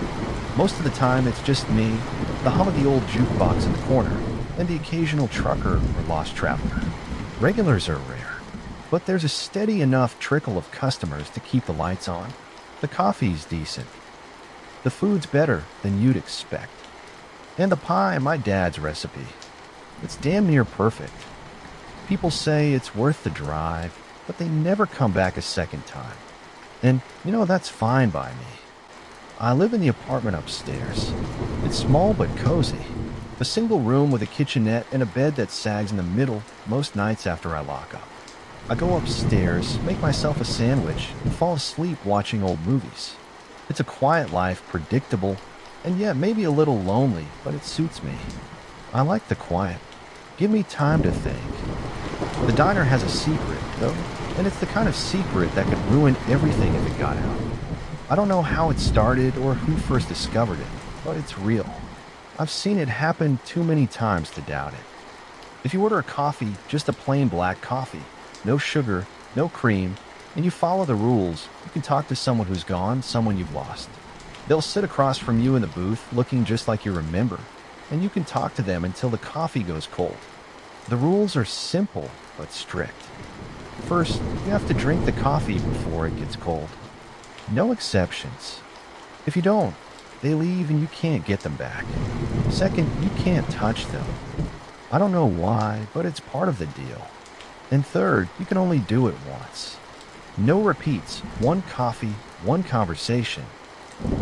S1: Most of the time it's just me, the hum of the old jukebox in the corner, and the occasional trucker or lost traveler. Regulars are rare, but there's a steady enough trickle of customers to keep the lights on. The coffee's decent. The food's better than you'd expect. And the pie, my dad's recipe. It's damn near perfect. People say it's worth the drive, but they never come back a second time. And, that's fine by me. I live in the apartment upstairs. It's small but cozy. A single room with a kitchenette and a bed that sags in the middle most nights after I lock up. I go upstairs, make myself a sandwich, and fall asleep watching old movies. It's a quiet life, predictable, and yet maybe a little lonely, but it suits me. I like the quiet. Give me time to think. The diner has a secret, though, and it's the kind of secret that could ruin everything if it got out. I don't know how it started or who first discovered it, but it's real. I've seen it happen too many times to doubt it. If you order a coffee, just a plain black coffee, no sugar, no cream, and you follow the rules, you can talk to someone who's gone, someone you've lost. They'll sit across from you in the booth looking just like you remember, and you can talk to them until the coffee goes cold. The rules are simple but strict. First, you have to drink the coffee before it gets cold. No exceptions. If you don't, they leave and you can't get them back. Second, you can't touch them. I don't know why, but it's part of the deal. And third, you can only do it once. No repeats, one coffee, one conversation.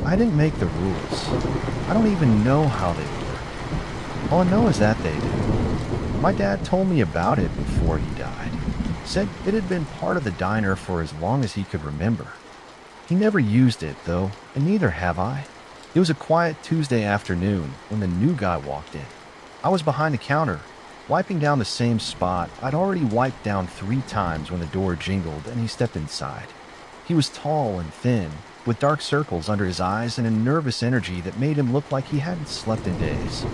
S1: I didn't make the rules. I don't even know how they work. All I know is that they do. My dad told me about it before he died. Said it had been part of the diner for as long as he could remember. He never used it, though, and neither have I. It was a quiet Tuesday afternoon when the new guy walked in. I was behind the counter, wiping down the same spot I'd already wiped down 3 times when the door jingled and he stepped inside. He was tall and thin, with dark circles under his eyes and a nervous energy that made him look like he hadn't slept in days.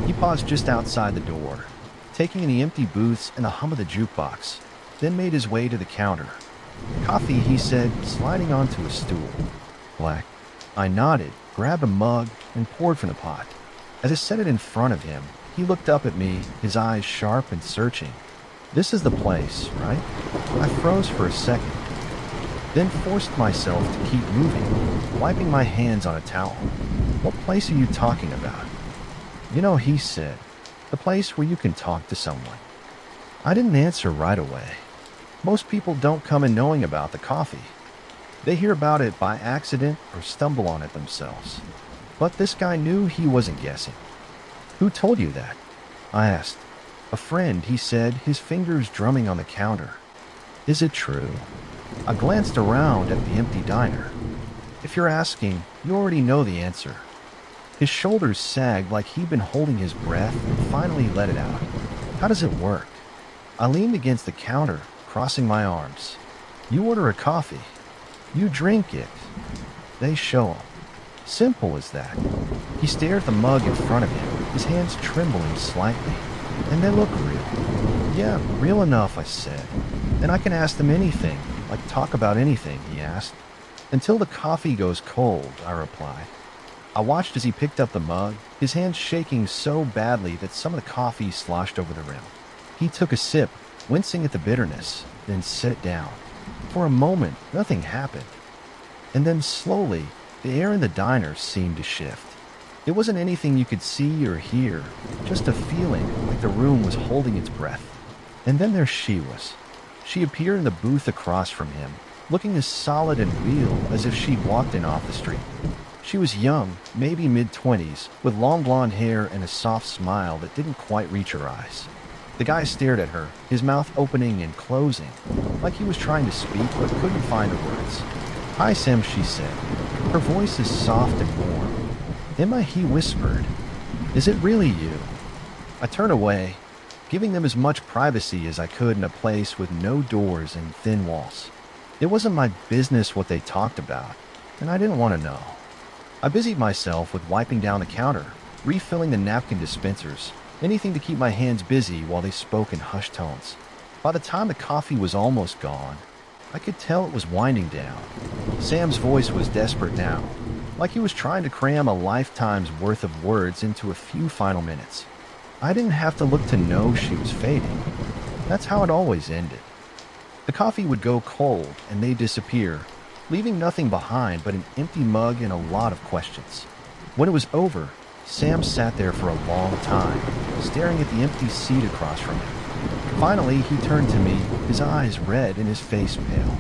S1: He paused just outside the door, taking in the empty booths and the hum of the jukebox, then made his way to the counter. "Coffee," he said, sliding onto a stool. "Black." I nodded, grabbed a mug, and poured from the pot. As I set it in front of him, he looked up at me, his eyes sharp and searching. "This is the place, right?" I froze for a second, then forced myself to keep moving, wiping my hands on a towel. "What place are you talking about?" "You know," he said, "the place where you can talk to someone." I didn't answer right away. Most people don't come in knowing about the coffee. They hear about it by accident or stumble on it themselves. But this guy knew he wasn't guessing. "Who told you that?" I asked. "A friend," he said, his fingers drumming on the counter. "Is it true?" I glanced around at the empty diner. "If you're asking, you already know the answer." His shoulders sagged like he'd been holding his breath and finally let it out. "How does it work?" I leaned against the counter, crossing my arms. "You order a coffee. You drink it. They show 'em. Simple as that." He stared at the mug in front of him, his hands trembling slightly. "And they look real." "Yeah, real enough," I said. "And I can ask them anything, like talk about anything," he asked. "Until the coffee goes cold," I replied. I watched as he picked up the mug, his hands shaking so badly that some of the coffee sloshed over the rim. He took a sip, wincing at the bitterness, then set it down. For a moment, nothing happened. And then slowly, the air in the diner seemed to shift. It wasn't anything you could see or hear, just a feeling like the room was holding its breath. And then there she was. She appeared in the booth across from him, looking as solid and real as if she'd walked in off the street. She was young, maybe mid-20s, with long blonde hair and a soft smile that didn't quite reach her eyes. The guy stared at her, his mouth opening and closing, like he was trying to speak but couldn't find the words. "Hi, Sam," she said. Her voice is soft and warm. "Emma," he whispered. "Is it really you?" I turned away, giving them as much privacy as I could in a place with no doors and thin walls. It wasn't my business what they talked about, and I didn't want to know. I busied myself with wiping down the counter, refilling the napkin dispensers, anything to keep my hands busy while they spoke in hushed tones. By the time the coffee was almost gone, I could tell it was winding down. Sam's voice was desperate now, like he was trying to cram a lifetime's worth of words into a few final minutes. I didn't have to look to know she was fading. That's how it always ended. The coffee would go cold and they'd disappear, leaving nothing behind but an empty mug and a lot of questions. When it was over, Sam sat there for a long time, staring at the empty seat across from him. Finally, he turned to me, his eyes red and his face pale.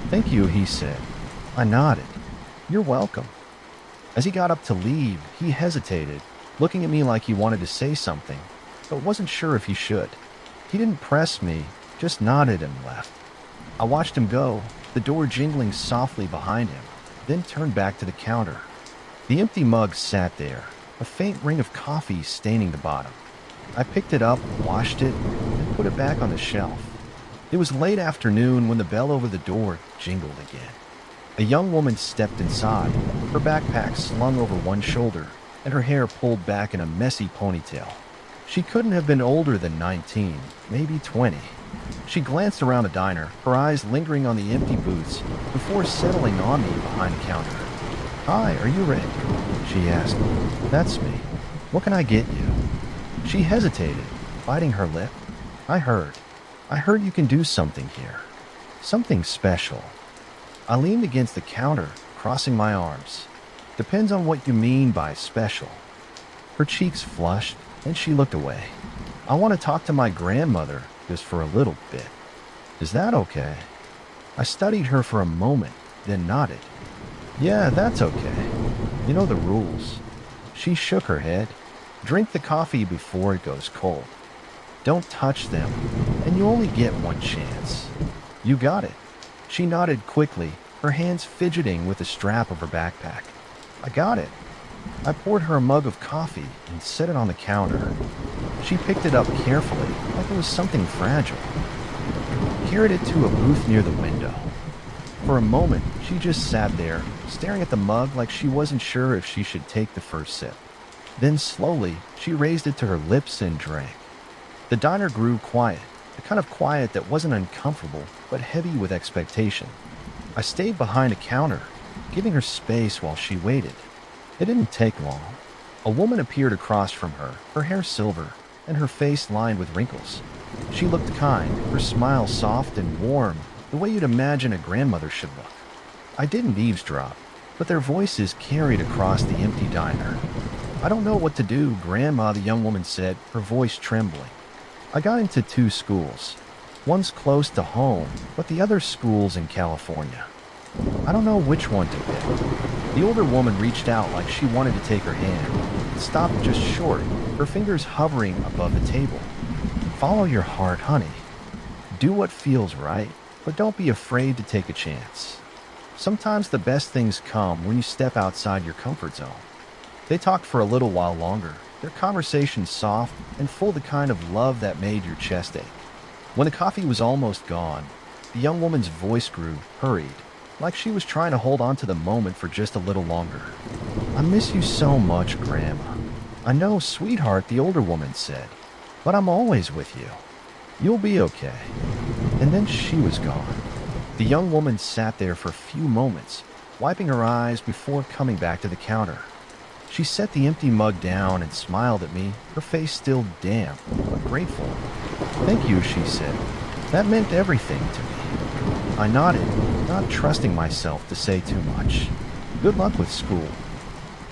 S1: "Thank you," he said. I nodded. "You're welcome." As he got up to leave, he hesitated, looking at me like he wanted to say something, but wasn't sure if he should. He didn't press me, just nodded and left. I watched him go, the door jingling softly behind him, then turned back to the counter. The empty mug sat there, a faint ring of coffee staining the bottom. I picked it up, washed it, and put it back on the shelf. It was late afternoon when the bell over the door jingled again. A young woman stepped inside, her backpack slung over one shoulder, and her hair pulled back in a messy ponytail. She couldn't have been older than 19, maybe 20. She glanced around the diner, her eyes lingering on the empty booths, before settling on me behind the counter. "Hi, are you Rick?" she asked. "That's me. What can I get you?" She hesitated, biting her lip. I heard. I heard you can do something here. Something special." I leaned against the counter, crossing my arms. "Depends on what you mean by special." Her cheeks flushed, and she looked away. "I want to talk to my grandmother just for a little bit. Is that okay?" I studied her for a moment, then nodded. "Yeah, that's okay. You know the rules." She shook her head. "Drink the coffee before it goes cold. Don't touch them, and you only get one chance." "You got it." She nodded quickly, her hands fidgeting with the strap of her backpack. "I got it." I poured her a mug of coffee and set it on the counter. She picked it up carefully, like it was something fragile. Carried it to a booth near the window. For a moment, she just sat there, staring at the mug like she wasn't sure if she should take the first sip. Then slowly, she raised it to her lips and drank. The diner grew quiet, the kind of quiet that wasn't uncomfortable, but heavy with expectation. I stayed behind a counter, giving her space while she waited. It didn't take long. A woman appeared across from her hair silver, and her face lined with wrinkles. She looked kind, her smile soft and warm, the way you'd imagine a grandmother should look. I didn't eavesdrop, but their voices carried across the empty diner. "I don't know what to do, Grandma," the young woman said, her voice trembling. "I got into 2 schools. One's close to home, but the other school's in California. I don't know which one to pick." The older woman reached out like she wanted to take her hand, stopped just short, her fingers hovering above the table. "Follow your heart, honey. Do what feels right, but don't be afraid to take a chance. Sometimes the best things come when you step outside your comfort zone." They talked for a little while longer, their conversation soft and full of the kind of love that made your chest ache. When the coffee was almost gone, the young woman's voice grew hurried, like she was trying to hold on to the moment for just a little longer. "I miss you so much, Grandma." "I know, sweetheart," the older woman said, "but I'm always with you. You'll be okay." And then she was gone. The young woman sat there for a few moments, wiping her eyes before coming back to the counter. She set the empty mug down and smiled at me, her face still damp, but grateful. "Thank you," she said. "That meant everything to me." I nodded, not trusting myself to say too much. "Good luck with school."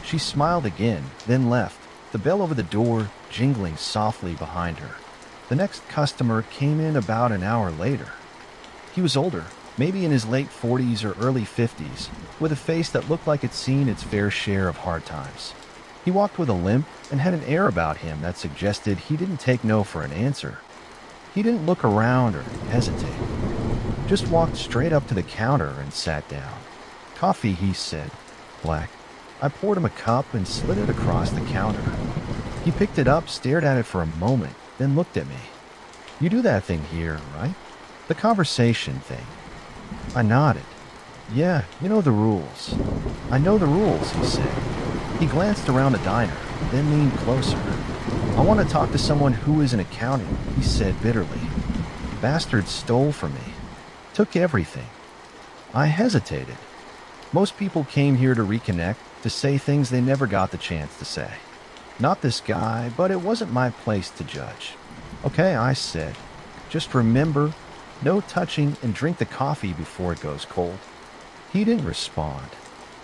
S1: She smiled again, then left, the bell over the door jingling softly behind her. The next customer came in about an hour later. He was older, maybe in his late 40s or early 50s, with a face that looked like it'd seen its fair share of hard times. He walked with a limp and had an air about him that suggested he didn't take no for an answer. He didn't look around or hesitate. Just walked straight up to the counter and sat down. "Coffee," he said. "Black." I poured him a cup and slid it across the counter. He picked it up, stared at it for a moment, then looked at me. "You do that thing here, right? The conversation thing." I nodded. "Yeah, you know the rules." "I know the rules," he said. He glanced around the diner, then leaned closer. "I want to talk to someone who is in accounting," he said bitterly. "Bastards stole from me. Took everything." I hesitated. Most people came here to reconnect, to say things they never got the chance to say. Not this guy, but it wasn't my place to judge. "Okay," I said. "Just remember, no touching and drink the coffee before it goes cold." He didn't respond,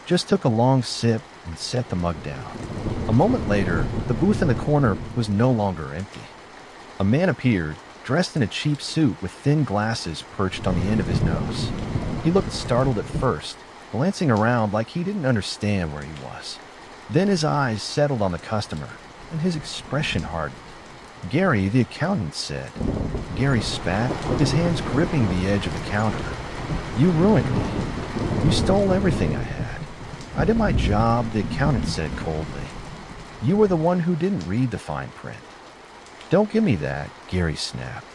S1: just took a long sip and set the mug down. A moment later, the booth in the corner was no longer empty. A man appeared, dressed in a cheap suit with thin glasses perched on the end of his nose. He looked startled at first, glancing around like he didn't understand where he was. Then his eyes settled on the customer, and his expression hardened. "Gary," the accountant said. Gary spat, his hands gripping the edge of the counter. "You ruined me. You stole everything I had." "I did my job," the accountant said coldly. "You were the one who didn't read the fine print." "Don't give me that," Gary snapped.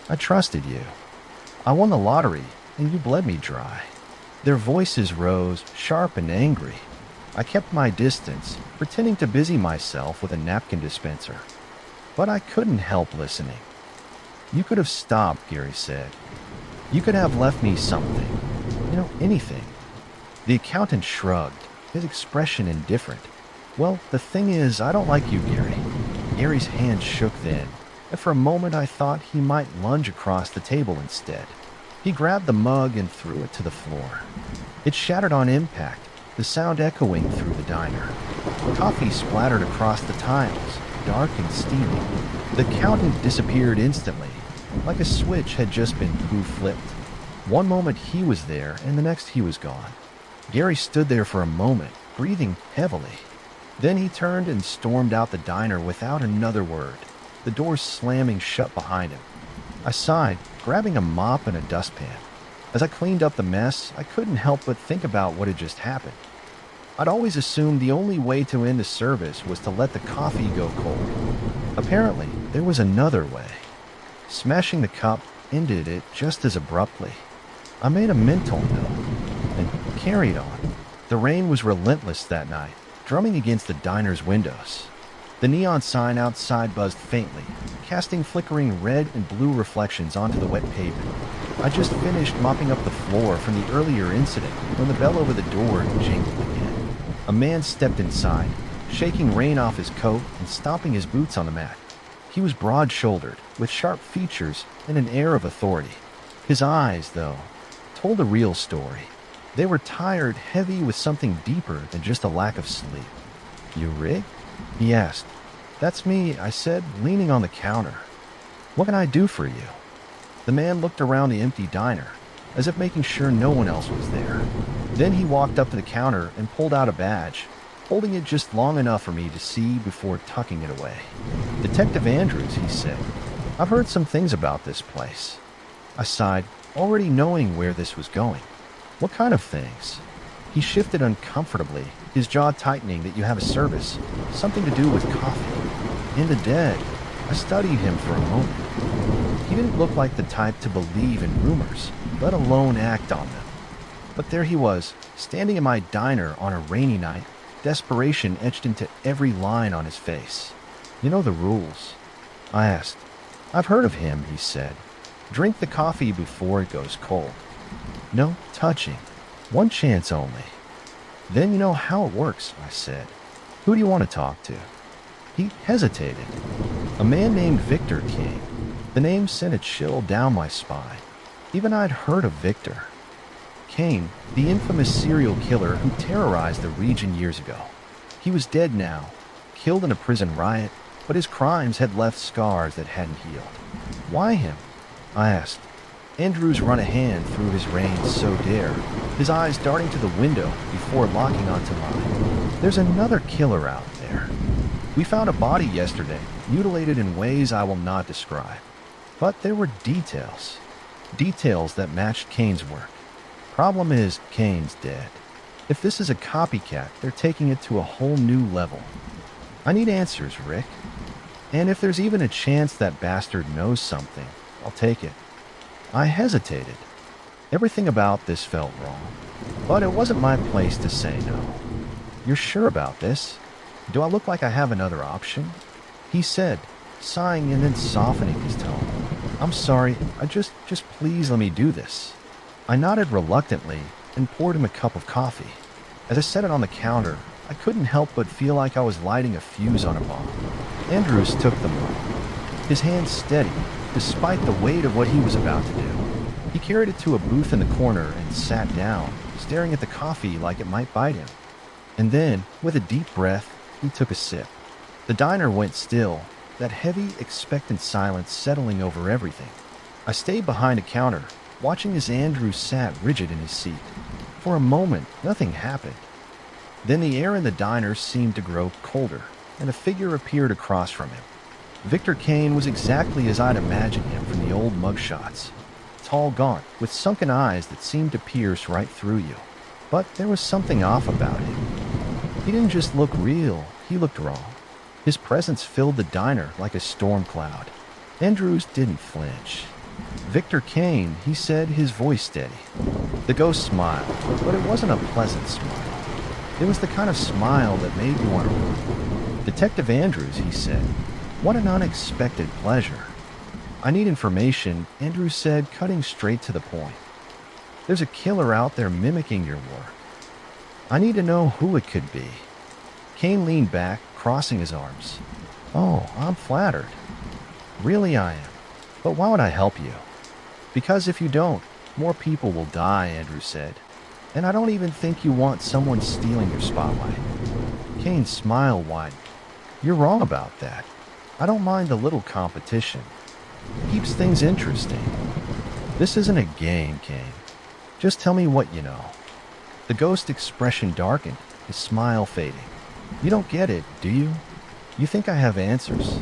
S1: "I trusted you. I won the lottery, and you bled me dry." Their voices rose, sharp and angry. I kept my distance, pretending to busy myself with a napkin dispenser. But I couldn't help listening. "You could have stopped," Gary said. "You could have left me something. Anything." The accountant shrugged. his expression indifferent. Well, the thing is, I don't like you, Gary. Gary's hand shook then, and for a moment I thought he might lunge across the table instead. He grabbed the mug and threw it to the floor. It shattered on impact, the sound echoing through the diner. Coffee splattered across the tiles, dark and steamy. The accountant disappeared instantly, like a switch had just been flipped. One moment he was there, and the next he was gone. Gary stood there for a moment, breathing heavily. Then he turned and stormed out the diner without another word, the door slamming shut behind him. I sighed, grabbing a mop and a dustpan. As I cleaned up the mess, I couldn't help but think about what had just happened. I'd always assumed the only way to end a service was to let the coffee go cold. Apparently, there was another way. Smashing the cup ended it just as abruptly. I made a mental note and carried on. The rain was relentless that night, drumming against the diner's windows. The neon sign outside buzzed faintly, casting flickering red and blue reflections onto the wet pavement. I just finished mopping up the floor from the earlier incident when the bell over the door jingled again. A man stepped inside, shaking rain off his coat and stomping his boots on the mat. He was broad-shouldered, with sharp features and an air of authority. His eyes, though, told a real story. They were tired, heavy with something deeper than just a lack of sleep. "You Rick?" he asked. "That's me," I said, leaning on the counter. "What can I do for you?" The man looked around the empty diner, as if making sure no one else was there. Then he walked up to the counter and pulled out a badge, holding it just long enough for me to see before tucking it away. "Detective Andrews," he said. "I've heard some things about this place." I sighed, already knowing where this was going. "What kind of things?" He shifted uncomfortably, his jaw tightening. "That you have a service, something to do with coffee. In the dead." I studied him for a moment. He didn't look like the type to believe in rumors, let alone act on them. But there he was, standing in my diner on a rainy night, desperation etched into every line on his face. "You know the rules?" I asked. "I've heard of him," he said. "Drink the coffee before it goes cold. No touching. One chance only." "Then you know how it works," I said. "Who do you want to talk to?" He hesitated. "A man named Victor King." The name sent a chill down my spine. Even I'd heard of Victor. Kane, the infamous serial killer who terrorized the region years ago. He was dead now, killed in a prison riot, but his crimes had left scars that hadn't healed. "Why him?" I asked. Andrews run a hand through his reins so dare, his eyes darting to the window before locking onto mine. "There's another killer out there. We found a body yesterday, mutilated in ways I will not describe. But there were details. Details that matched Kane's work. Problem is, Kane's dead. If this is a copycat, they're taking it to a whole new level. I need answers, Rick. And if there's even a chance that bastard knows something, I'll take it." I hesitated. Everything about this felt wrong. But it wasn't my place to say no. "You're sure about this? Do I look like I have another option?" He said, sighing and then softening his tone. "I'm sorry, just please let me do this." I nodded reluctantly and poured him a cup of coffee. As I set it on the counter, I couldn't help but feel like I was lighting a fuse on a bomb. Andrews took the mug, his hand steady, despite the weight of what he was about to do. He carried it to a booth in the corner and sat down, staring at the coffee like it might bite him. And then, with a deep breath, he took a sip. The diner went still, that heavy, expectant silence settling over everything. I stayed behind a counter, watching as Andrews sat rigid in his seat. For a moment, nothing happened. Then the air in the diner seemed to grow colder, and a figure appeared across from him. Victor Kane was exactly as I'd imagined him from the old mugshots. Tall, gaunt, with sunken eyes that seemed to pierce right through you. But there was something off about him. He didn't just look real, he looked wrong. His presence filled the diner like a storm cloud. Andrews didn't flinch. "Victor Kane," he said, his voice steady. The ghost smiled, but it wasn't a pleasant smile. It was the kind of smile that made you want to run. "Detective Andrews," he said. "What an unexpected pleasure." "I need information," Andrews said, cutting straight to the point. "There's a killer out there mimicking your work." I need to know who it could be. Kane leaned back, crossing his arms. Oh, I'm flattered. Really I am. But why would I help you? Because if you don't, more people will die, Andrew said. And I don't even think you want someone stealing your spotlight. Kane's smile widened. You're wrong about that. I don't mind a little competition. It keeps things interesting. This isn't a game, Kane. Just tell me what you know. The ghost expression darkened, his smile fading. You don't get it, do you? You think I have answers.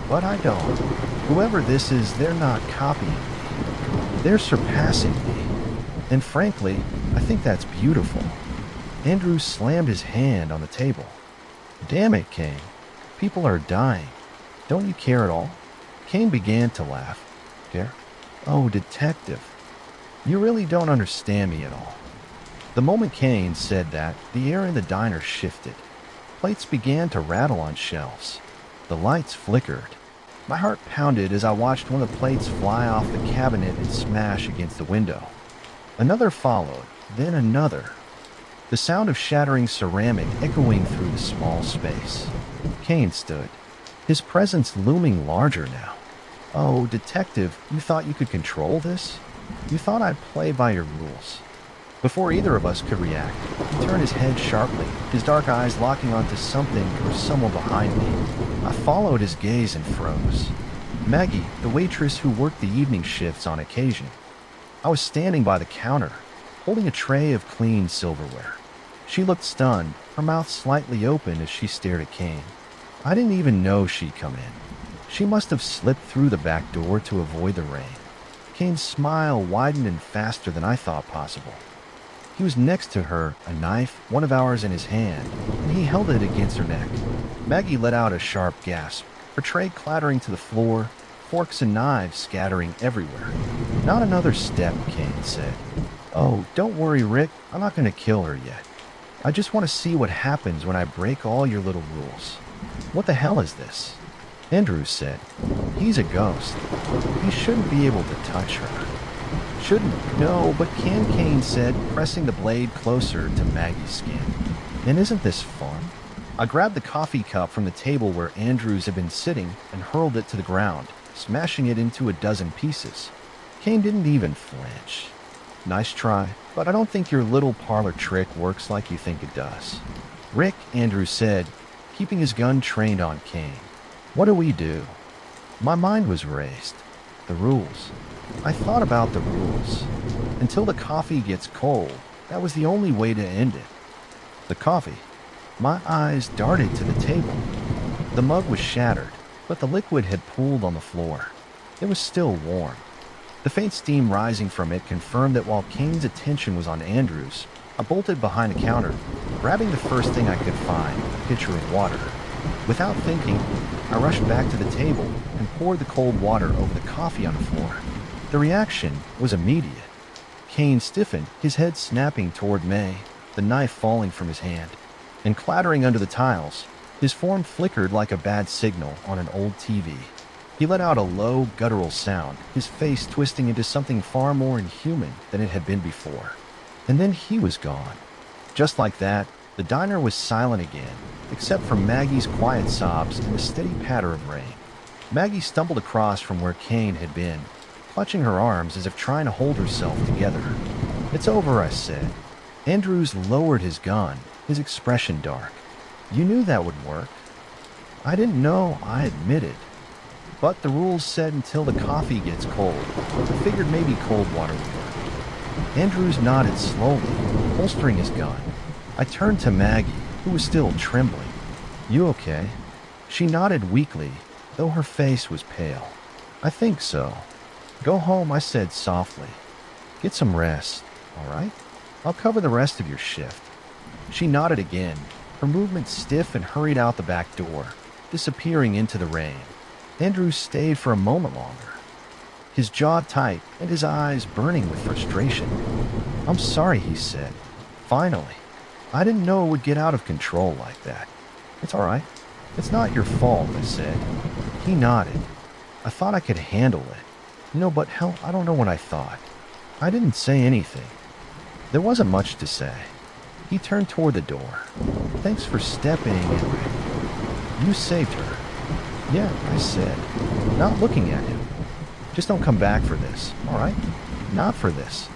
S1: But I don't. Whoever this is, they're not copying me. They're surpassing me. And frankly, I think that's beautiful. Andrew slammed his hand on the table. Damn it, Kane. People are dying. Don't you care at all? Kane began to laugh. Care? Oh, detective. You really don't understand me at all. The moment Kane said that, the air in the diner shifted. Plates began to rattle on shelves. The lights flickered. My heart pounded as I watched one of the plates fly off the cabinet and smash against the window. Another followed, then another. The sound of shattering ceramic echoing through the small space. Kane stood, his presence looming larger now. Oh, detective, you thought you could control this? You thought I'd play by your rules. Before either of us could react, he turned his head sharply, his dark eyes locking onto something or someone behind me. I followed his gaze and froze. Maggie, the waitress who worked the evening shifts on occasion. I was standing by the counter, holding a tray of clean silverware. She looked stunned, her mouth slightly open as she stared at Kane. I didn't even know she'd come in. She must have slipped through the back door to avoid the rain. Kane's smile widened and faster than I thought possible. He was next to her, a knife, one of ours in his hand, and he held it against her neck. Maggie let out a sharp gasp, her tray clattering to the floor, forks and knives scattering everywhere. Not another step, Kane said. Oh, don't worry, Rick, I'm not going to kill her yet. I just want to see what happens when I break all your little rules. What the hell is this? Andrew said. He's a ghost. He shouldn't be able to touch her. Shouldn't, no, but can, Kane said, pressing the blade closer to Maggie's skin. And isn't this fun? I grabbed the coffee cup from the table where Andrews had been sitting and hurled it to the ground, smashing it into a dozen pieces. Kane didn't even flinch. Nice try, but I don't think your little parlor trick works like you think it does. Rick, Andrews said, keeping his gun trained on Kane. What do we do? My mind was raced. The rules. I thought about the rules. Until the coffee gets cold, that was the only way to end it. The coffee. My eyes darted to the table. The mug was shattered, but the liquid had pooled on the floor. It was still warm. The faint steam rising from it confirmed that while Kane's attention was on Andrews, I bolted behind the counter, grabbing the first thing I could find, a pitcher of water. Without thinking, I rushed back to the table and poured the cold water over the coffee on the floor. The reaction was immediate. Kane stiffened, his head snapping toward May, the knife falling from his hand. And clattering under the tiles, his form flickered like a bad signal on an old TV. He let out a low, guttural sound, his face twisting into something far more inhuman than it had been before. And then he was gone. Just like that, the diner was silent again, except for Maggie's quiet sobs and the steady patter of rain. Maggie stumbled across from where Kane had been, clutching her arms as if trying to hold herself together. It's over, I said. Andrews lowered his gun, his expression dark. You knew that would work. I didn't know, I admitted. But the rules said until the coffee gets cold. I figured maybe cold water would work. Andrews nodded slowly, holstering his gun. I turned to Maggie, who was still trembling. You okay? She nodded weakly, though her face was pale. I think so. Go home, I said softly. Get some rest, all right? I'll cover the rest of your shift. She nodded again, her movements stiff, and hurried out the back door, disappearing into the rain. Andrew stayed for a moment longer, his jaw tight and his eyes burning with frustration. I'm sorry, he said. Finally. I didn't know it would get out of control like that. It's all right. It's not your fault, I said. He nodded. I thought I could handle it. But hell, I don't know what I thought. I didn't say anything. There wasn't much to say. He turned toward the door. Thanks for stepping in. You saved her. Yeah, I said, not looking at him. Just don't come back for this, all right? Not for this.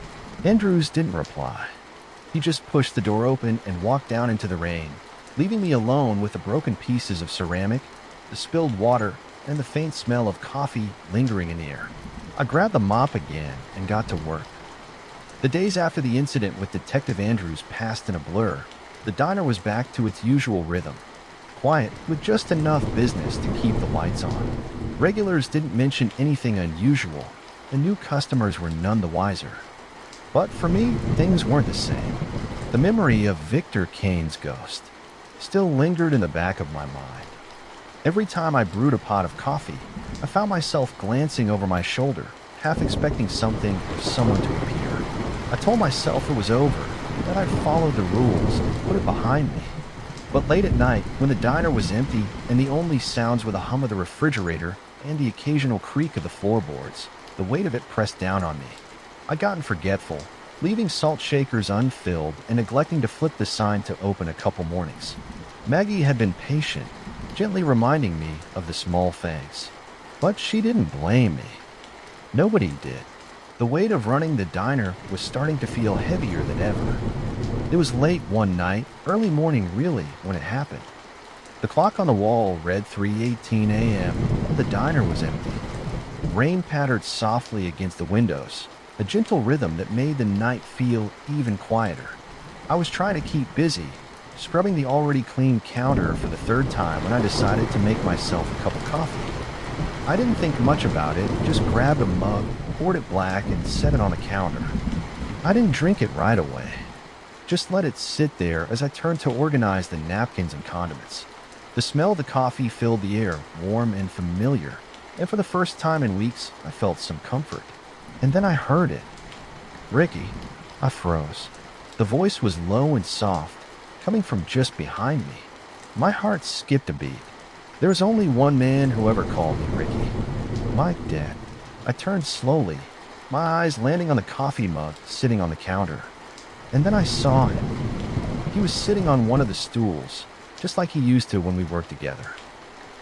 S1: Andrews didn't reply. He just pushed the door open and walked down into the rain, leaving me alone with the broken pieces of ceramic, the spilled water, and the faint smell of coffee lingering in the air. I grabbed the mop again and got to work. The days after the incident with Detective Andrews passed in a blur. The diner was back to its usual rhythm. Quiet, with just enough business to keep the lights on. Regulars didn't mention anything unusual, and new customers were none the wiser. But for me, things weren't the same. The memory of Victor Kane's ghost still lingered in the back of my mind. Every time I brewed a pot of coffee, I found myself glancing over my shoulder, half expecting something or someone to appear. I told myself it was over, that I'd followed the rules and put it behind me. But late at night, when the diner was empty and the only sounds were the hum of the refrigerator and the occasional creak of the floorboards, the weight of it pressed down on me. I'd gotten forgetful, leaving salt shakers unfilled and neglecting to flip the sign to open a couple mornings. Maggie had been patient, gently reminding me of the small things. But she didn't blame me. Nobody did. The weight of running the diner was starting to feel heavier than ever. It was late one night, early morning really, when it happened. The clock on the wall read 3:18 a.m. and the diner was empty. Rain pattered softly against the windows, a gentle rhythm that made the night feel even quieter. I was trying to keep busy, scrubbing the already clean counter for the third time when I decided to make myself a cup of coffee. I didn't think much about it, just grabbed a mug, poured it black, and set it on the counter. I didn't drink it right away. Just let it sit there as I turned to organize the napkins and condiments. The smell of the coffee filled the air, warm and familiar, and for the first time in weeks, I felt some comfort. And then I heard it. Ricky. I froze. The voice was low and soft, coming from just behind me. My heart skipped a beat. There was only one man who ever called me Ricky. My dad. I turned slowly, my eyes landing on the coffee mug sitting on the counter. And then I saw him. He was sitting on one of the stools, just like he used to when we worked together.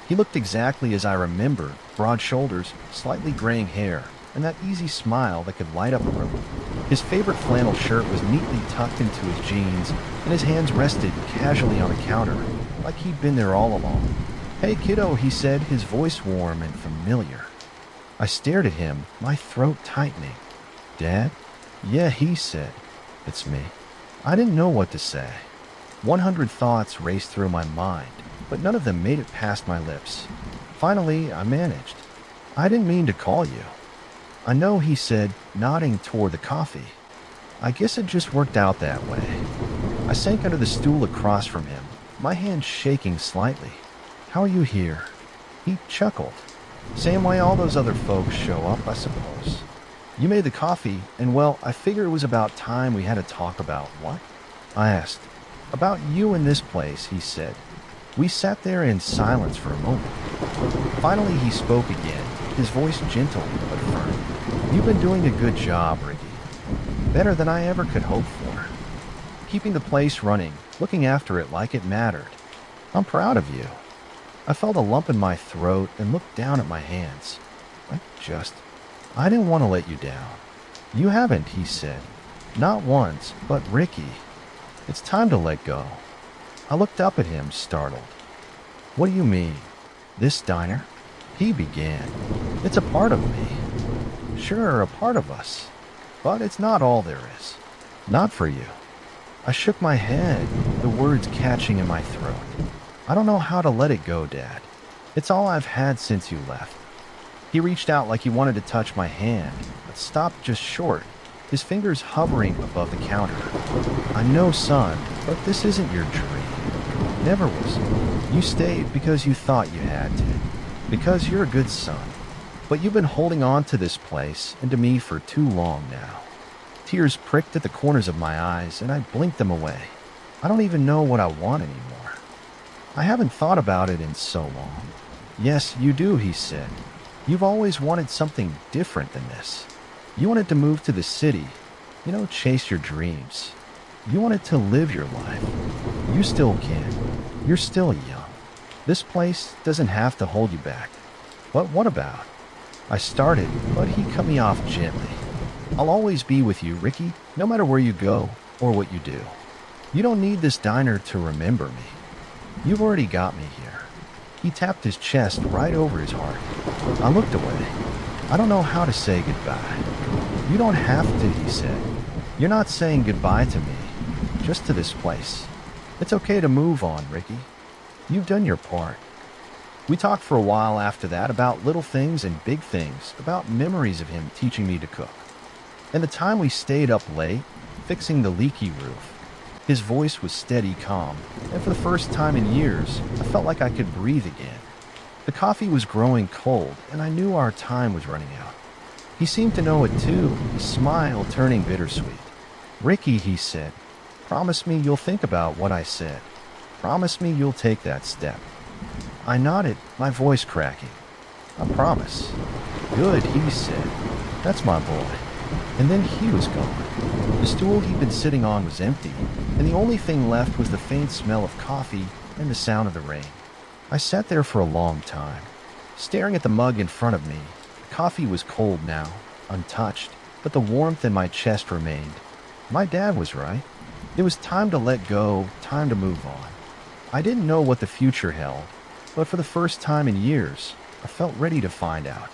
S1: He looked exactly as I remember, broad shoulders, slightly graying hair, and that easy smile that could light up a room. His favorite flannel shirt was neatly tucked into his jeans, and his hands rested casually on the counter, like he'd been there all along. Hey kiddo, he said, his voice warm and familiar. I stared at him, my throat tightening. Dad? Yeah, he said. It's me. I didn't know what to say. 100 thoughts raced through my mind, but none of them made it past my lips. Finally, I managed. I didn't mean to call you. I know, he said, nodding toward the coffee. I guess it just worked out that way. I sank under the stool across from him, my hand shaking slightly. How are you here? He chuckled. Same way all those other folks show up, I suppose. You made the coffee, and well, I figured it was about time we had to talk about what? I asked. About you in this place, he said. We sat there in silence for a moment. Finally, he spoke again, his voice gentle but firm. You've been doing a good job, Ricky. Better than I ever could hope for. Keeping the place running, looking after it like it mattered. I'm proud of you. I felt a lump in my throat and looked down at my hands. I didn't want to let you down. You haven't, he said. Not once, but Ricky. It's time to let go. I looked up at him, startled. What do you mean? This diner? He began. It's a part of me. Sure, a part of us. But it's not all there is. Not for you. I shook my head, the words catching in my throat. I don't know how to let it go, Dad. It's all I've had since you left. He reached out like he wanted to touch my hand, but stopped just short, his fingers hovering above the counter. I know, son, but this isn't your dream. Never was. You stayed because you thought you had to. Because you're a good son. But you've been holding on to this place and to me for too long now. Tears pricked at the corners of my eyes, and I blinked them away. I don't even know what I want anymore. I haven't thought about it in so long. Yes, you do, he said. You've always wanted something different than this. You wanted to move to the city, chase your dreams. You wanted to live your life. You still can. You're still young. This place doesn't have to hold you back. But what about? I started, but he cut me off gently. I'll always be with you, Ricky, no matter where you go or what you do. You don't need this diner to remember me. You've already got me here. He tapped his chest right over his heart. I looked away. I don't know how to say goodbye. You don't have to, he said. You're not saying goodbye to me, just to this place. It's okay to move on, Ricky. You've done your part. We talked for a while after that about little things and big things, about memories of him teaching me to cook. And the time we stayed up late, fixing the leaky roof. His voice was steady, calm, and for the first time in years, I felt like I could breathe again. The coffee was growing cold, and I knew our time was running out. He seemed to know it too, his smile turning bittersweet. Ricky, he said, promise me you'll think about what I said. Promise me you'll take that step. I nodded, my voice cracking. I promise. Good, he said. That's my boy. And then he was gone. The stool he'd been sitting on was empty, and the only thing left was the faint smell of coffee and the sound of the rain. I sat there for a long time, staring at the mug in front of me. The coffee was cold now, untouched, but the warmth in my chest remained. My dad was right. It was time to let go, time to move on. I didn't know what the future held, but for the first time in years, I felt ready to find out.